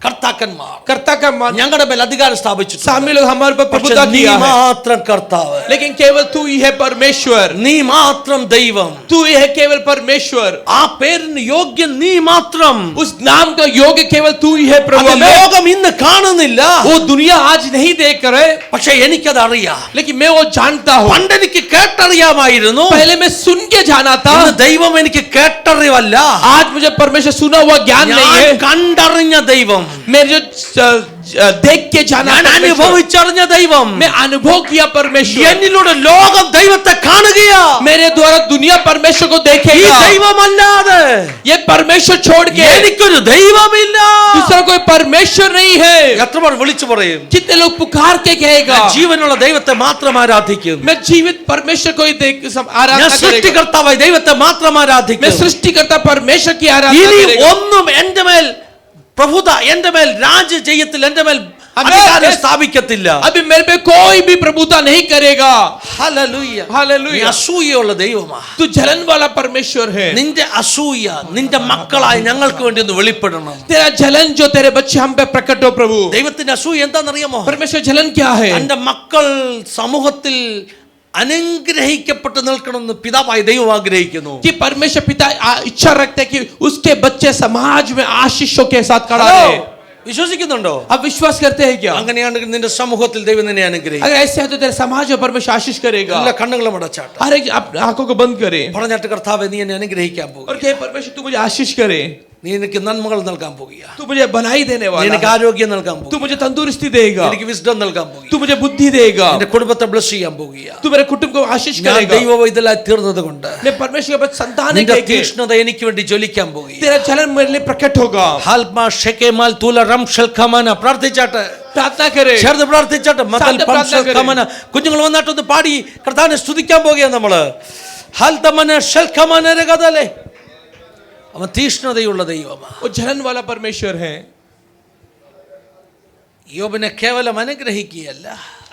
കർത്താക്കന്മാർ कर्ता का ഞങ്ങളുടെ മേൽ അധികാരം സ്ഥാപിച്ചിട്ടുണ്ട്. स्वामी लोग हमारे ऊपर प्रभुता നീ किया है. മാത്രം കർത്താവ്, लेकिन केवल तू ही है परमेश्वर. നീ മാത്രം ദൈവം. तू ही है केवल परमेश्वर. ആ പേരിന് യോഗ്യൻ നീ മാത്രം. उस नाम का योग्य केवल तू ही है प्रभु. അത് ലോകം ഇന്ന് കാണുന്നില്ല. वो दुनिया आज नहीं देख रहे, പക്ഷെ എനിക്കത് അറിയാം. लेकिन मैं वो जानता हूँ. പണ്ട് എനിക്ക് കേട്ടറിയാമായിരുന്നു. पहले मैं सुन के जाना था. ഇന്ന് ദൈവം എനിക്ക് കേട്ടറിവല്ല, आज मुझे परमेश्वर सुना हुआ ज्ञान नहीं ഞാൻ है. കണ്ടറിഞ്ഞ ദൈവം, मैं जो देख के जाना ഞാൻ परमेश्वर. അനുഭവിച്ചറിഞ്ഞ ദൈവം. मैं अनुभव किया परमेश्वर. എന്നിലൂടെ ലോകം ദൈവത്തെ കാണുകയാ. मेरे द्वारा दुनिया परमेश्वर को ഈ देखेगा. ദൈവമല്ലാതെ ये परमेश्वर छोड़ के എനിക്കൊരു ദൈവമില്ല. दूसरा कोई परमेश्वर नहीं है. എത്ര പേർ വിളിച്ചു പറയും? कितने लोग पुकार के कहेगा ഞാൻ ജീവനുള്ള ദൈവത്തെ മാത്രം ആരാധിക്കും. मैं जीवित परमेश्वर को ही ഞാൻ आराधना करेगा. സൃഷ്ടികർത്താവായ ദൈവത്തെ മാത്രം मैं ആരാധിക്കും. सृष्टिकर्ता परमेश्वर की आराधना ഇനി करेगा. ഒന്നും എന്റെ മേൽ പ്രഭുത, എന്റെ മേൽ രാജ്യ ചെയ്യത്തിൽ എന്റെ മേൽ അധികാരം സ്ഥാപിക്കത്തില്ല. अभी मेरे पे कोई भी प्रभुता नहीं करेगा. ഹല്ലേലൂയ. हालेलुया. നീ അസൂയയുള്ള ദൈവമാ. तू जलन वाला परमेश्वर है. നിന്റെ അസൂയ നിന്റെ മക്കളായി ഞങ്ങൾക്ക് വേണ്ടി ഒന്ന് വെളിപ്പെടണം. तेरा जलन जो तेरे बच्चे हम पे प्रकट हो प्रभु. ദൈവത്തിന്റെ അസൂയ എന്താണെന്നറിയാമോ? परमेश्वर जलन क्या है? എന്റെ മക്കൾ സമൂഹത്തിൽ അനുഗ്രഹിക്കപ്പെട്ട് നിൽക്കണമെന്ന് പിതാവായ ദൈവം ആഗ്രഹിക്കുന്നു. कि परमेश्वर पिता इच्छा रखते हैं कि उसके बच्चे समाज में आशीषों के साथ खड़ा रहे. വിശ്വസിക്കുന്നുണ്ടോ? आप विश्वास करते हैं क्या? അങ്ങനെയാണെങ്കിൽ നിന്റെ സമൂഹത്തിൽ ദൈവം നിന്നെ അനുഗ്രഹിക്കും. अगर ऐसे है तो तेरे समाज में परमेश्वर आशीष करेगा. എല്ലാ കണ്ണുകളും അടച്ചാട്ടെ. हर एक आप आंखों को बंद करे പറഞ്ഞാട്ട് കർത്താവേ നീ എന്നെ അനുഗ്രഹിക്കാൻ പോകുക. और कहे परमेश्वर तू मुझे आशीष करे. നീ എനിക്ക് നന്മകൾ നൽകാൻ പോകുക. तू मुझे भलाई देने നീ वाला എനിക്ക് है. ആരോഗ്യം നൽകാൻ तू പോകുക. मुझे तंदुरुस्ती देगा. എനിക്ക് വിസ്ഡം നൽകാൻ പോകുക. तू मुझे बुद्धि देगा. എന്റെ കുടുംബത്തെ ബ്ലസ് ചെയ്യാൻ പോകുക. तू मेरे कुटुंब को आशीष ഞാൻ करेगा. ദൈവവൈതലായി തീർന്നത് കൊണ്ട് मैं परमेश्वर के संतान നിന്റെ है. തീക്ഷ്ണത എനിക്ക് വേണ്ടി ജ്വലിക്കാൻ പോകുക. तेरा जलन मेरे लिए प्रकट होगा. ഹാൽമാ ഷെകേമാൽ തൂല റം ഷൽഖമന പ്രാർത്ഥിച്ചാട്ടെ. प्रार्थना करे. ചേർന്ന് പ്രാർത്ഥിച്ചാട്ടെ. മതൽ സാധ്യ പം പ്രാർത്ഥന കരെ. ഷൽഖമന. കുഞ്ഞുങ്ങൾ വന്നിട്ടൊന്ന് പാടി കർത്താവിനെ സ്തുതിക്കാൻ പോകുകയാണ് നമ്മള്. ഹൽതമന ഷൽഖമന രഗദലേ. അവൻ തീക്ഷ്ണതയുള്ള ദൈവമാണ്. वो जलन वाला परमेश्वर है. യോബിനെ കേവലം അനുഗ്രഹിക്കുകയല്ല,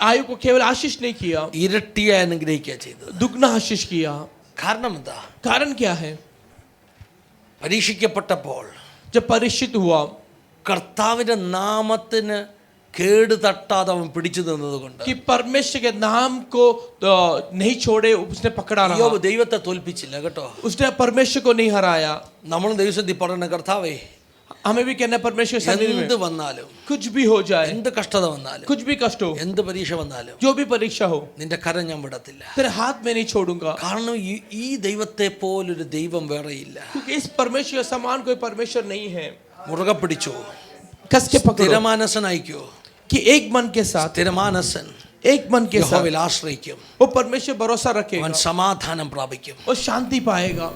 आयु को केवल आशीष नहीं किया, ഇരട്ടിയായി അനുഗ്രഹിക്കുക ചെയ്തത്. दुगना आशीष किया. കാരണം എന്താ? कारण क्या है? പരീക്ഷിക്കപ്പെട്ടപ്പോൾ जब परीक्षित हुआ കർത്താവിന്റെ നാമത്തിന് കേട് തട്ടാതെ അവൻ പിടിച്ചു നിന്നതുകൊണ്ട് कि परमेश्वर के नाम को नहीं छोड़े, उसने पकड़ा रहा. യോബ് ദൈവത്തെ തോൽപ്പിച്ചില്ല കേട്ടോ. उसने परमेश्वर को नहीं हराया. നമ്മൾ ദൈവസന്ധി പറയുന്ന കർത്താവേ, हमें भी कहना है परमेश्वर सन्निधि में എന്ത് വന്നാലും, कुछ भी हो जाए, എന്ത് കഷ്ടത വന്നാലും, कुछ भी कष्ट हो, എന്ത് പരീക്ഷ വന്നാലും, जो भी परीक्षा हो, നിന്റെ കരം ഞാൻ വിടത്തില്ല. तेरे हाथ में नहीं छोड़ूंगा. കാരണം ഈ ദൈവത്തെ പോലൊരു ദൈവം വേറെയില്ല. क्योंकि इस परमेश्वर के समान कोई परमेश्वर नहीं है. മുറുകെ പിടിച്ചോ, कस के पकड़ो സ്ഥിരമാനസനായിക്കോ. कि एक मन के साथ, സ്ഥിരമാനസൻ एक मन के साथ യഹോവയിൽ ആശ്രയിക്കും. वो परमेश्वर भरोसा അവൻ रखेगा, സമാധാനം പ്രാപിക്കും. वो शांति पाएगा.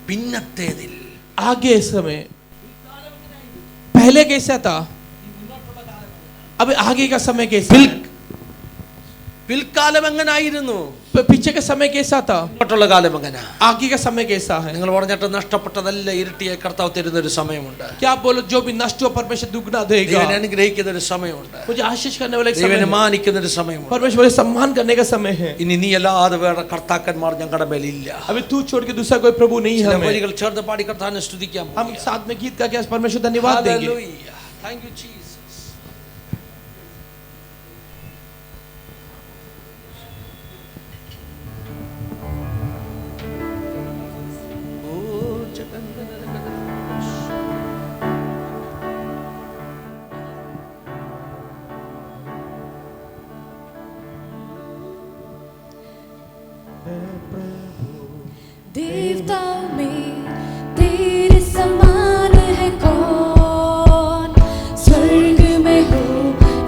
പിന്നത്തേതിൽ आगे समय पहले कैसा था, अब आगे का समय कैसा है? പിൽക്കാലം എങ്ങനായിരുന്നു, पीछे का समय कैसा था, മറ്റുള്ള കാലം എങ്ങനാ? आगे का समय कैसा है? നിങ്ങൾ പറഞ്ഞിട്ട് നഷ്ടപ്പെട്ടതല്ല ഇരട്ടിയെ കർത്താവ് തരുന്ന ഒരു സമയമുണ്ട്. क्या आप बोलो जो भी नष्ट हुआ परमेश्वर दुगना देगा. ദൈവനെ അനുഗ്രഹിക്കുന്ന ഒരു സമയമുണ്ട്. मुझे आशीष करने वाला एक समय ദൈവനെ है. മാനിക്കുന്ന ഒരു സമയമുണ്ട്. परमेश्वर को सम्मान करने का समय है. ഇനി നീ അല്ലാതെ വേറെ കർത്താക്കന്മാർ ഞങ്ങളുടെ മേലില്ല. अभी तू छोड़ के दूसरा कोई प्रभु नहीं है ചില हमें. വരികൾ ചേർത്ത് പാടി കർത്താവിനെ സ്തുതിക്കാം. हम साथ में गीत का क्या परमेश्वर धन्यवाद देंगे. Hallelujah. Thank you Jesus. देवताओं में तेरे समान है कौन, स्वर्ग में हो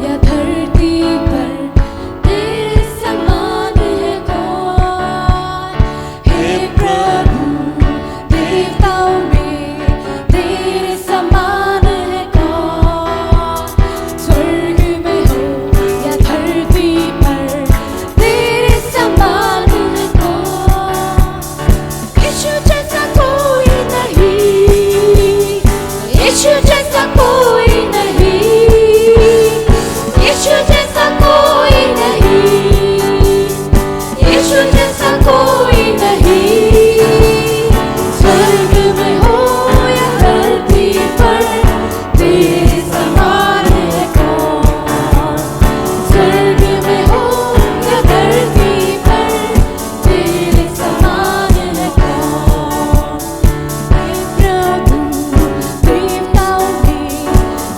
या धरती पर तेरे समान है कौन. हे प्रभु देवताओं में तेरे समान है कौन, स्वर्ग में हो या धरती पर तेरे समान है कौन. यीशु जैसा कोई नहीं, यीशु जैसा कोई नहीं, यीशु जैसा कोई नहीं, यीशु जैसा कोई नहीं. स्वर्ग में हो या धरती पर तेरे समान है कौन, स्वर्ग में हो या धरती पर तेरे समान है कौन. हे प्रभु देवताओं में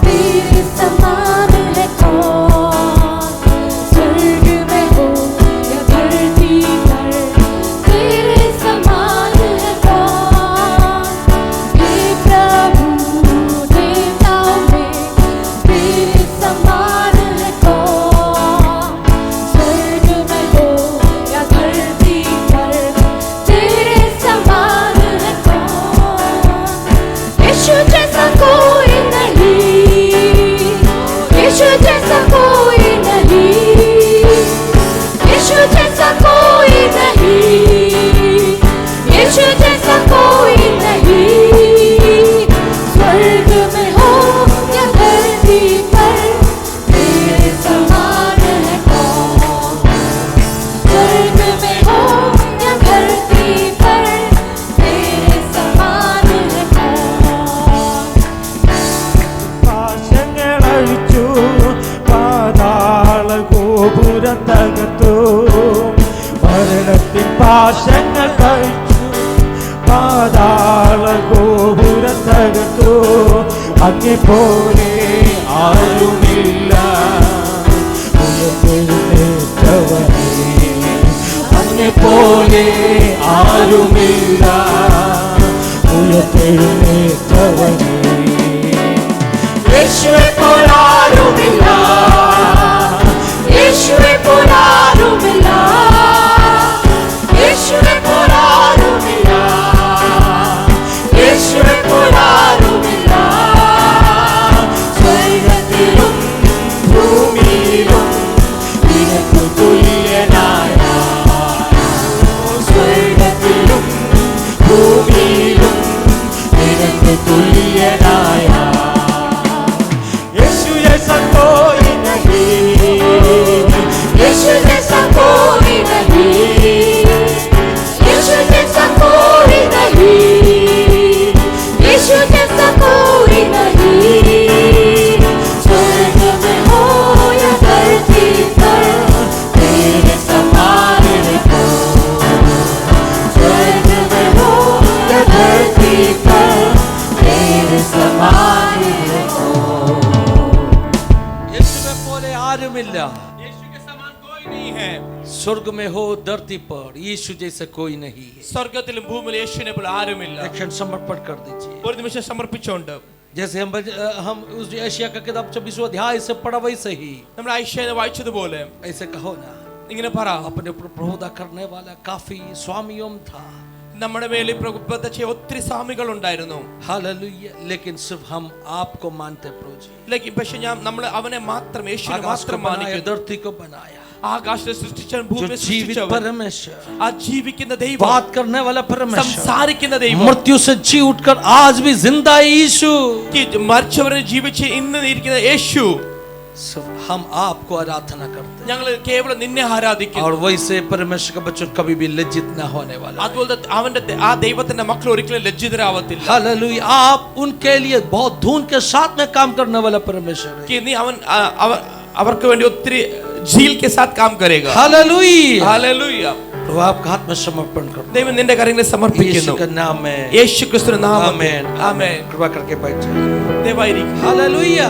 तेरे समान है कौन, स्वर्ग में हो या धरती पर तेरे समान है कौन. हे प्रभु देवताओं में तेरे समान है कौन, स्वर्ग में हो या धरती पर तेरे समान है कौन. यीशु जैसा कोई नहीं, यीशु जैसा कोई नहीं, यीशु जैसा कोई नहीं, यीशु जैसा कोई नहीं. स्वर्ग में हो या धरती पर तेरे समान है कौन, स्वर्ग में हो या धरती पर तेरे समान है कौन. പാശങ്ങളഴിച്ചു പാതാള ഗോപുരം തകർത്തു, മരണത്തിൻ പാശങ്ങൾ കഴിച്ചു പാതാള ഗോപുരം തകർത്തു. അങ്ങെ പോലെ ആരുമില്ല ഉയർത്തെഴുന്നേറ്റവനേ, അങ്ങെ പോലെ ആരുമില്ല ഉയർത്തെഴുന്നേറ്റവനേ. യേശുവെ പോലാരുമില്ല, യേശുവെ പോലാരുമില്ല, യേശുവെ പോലാരുമില്ല, യേശുവെ പോലാരുമില്ല. സ്വർഗ്ഗത്തിലും ഭൂമിയിലും നിനക്കു തുല്യനായ, സ്വർഗ്ഗത്തിലും ഭൂമിയിലും നിനക്കു തുല്യനായ. യേശു ജൈസാ കോയി നഹീ, यीशु जैसा कोई नहीं, यीशु जैसा कोई नहीं, यीशु जैसा कोई नहीं. स्वर्ग में हो या धरती पर तेरे समान है कौन, स्वर्ग में हो या धरती पर तेरे समान है कौन. യേശുവെ പോലെ ആരുമില്ല. यीशु के समान कोई नहीं है. स्वर्ग में हो धरती पर यीशु जैसा कोई नहीं है. സ്വർഗ്ഗത്തിലും ഭൂമിയിലും യേശുവിനെ പോലെ ആരുമില്ല. एक क्षण समर्पण कर दीजिए. ഒരു നിമിഷം സമർപ്പിച്ചുകൊണ്ട് जैसे हम उस एशिया का किताब 26वां अध्याय से पढ़ा वैसे ही നമ്മൾ ഐശായെ വായിച്ചതുപോലെ ऐसे कहो ना, ഇങ്ങനെ പറ. अपने ऊपर प्रभुता करने वाला काफी स्वामियों था. നമ്മുടെ മേലിൽ പ്രഭുത്വം ചെയ്യ ഒത്തിരി സ്വാമികൾ ഉണ്ടായിരുന്നു. हालेलुया. लेकिन सिर्फ हम आपको मानते प्रभु जी. പക്ഷെ നമ്മൾ അവനെ മാത്രം യേശുവിനെ आकाश को മാത്രം बनाया, മാനിക്കുന്നു. धरती को बनाया, ആകാശത്തെ സൃഷ്ടിച്ചവൻ जो ഭൂമിയെ जीवित സൃഷ്ടിച്ചവൻ परमेश्वर, ആ ജീവിക്കുന്ന ദൈവം बात करने वाला परमेश्वर, സംസാരിക്കുന്ന ദൈവം मृत्यु से जी उठकर आज भी जिंदा है यीशु। മരിച്ചവരെ ജീവിച്ച് ഇന്ന് ഇരിക്കുന്ന യേശു, सब हम आपको आराधना करते हैं ഞങ്ങൾ കേവലം നിന്നെ ആരാധിക്കുന്നു. और वैसे परमेश्वर का बच्चों कभी भी लज्जित ना होने वाला। അതുപോലെ അവന്റെ ആ ദൈവത്തിന്റെ മക്കൾ ഒരിക്കലും ലജ്ജിതരാവത്തില്ല. हालेलुया, आप उनके लिए बहुत धून के साथ में काम करने वाला परमेश्वर है। നീ അവർക്ക് വേണ്ടി ഒത്തിരി झील के साथ काम करेगा. Hallelujah, hallelujah. प्रभु आपका हाथ में समर्पण करते ദൈവം നിന്റെ കരങ്ങളിൽ हैं സമർപ്പിക്കുന്നു. यीशु के नाम में, യേശു ക്രിസ്തുവിന്റെ നാമത്തിൽ आमीन ആമേൻ. कृपा करके बैठ जाइए। ദയവായിരിക്കും. हालेलुया।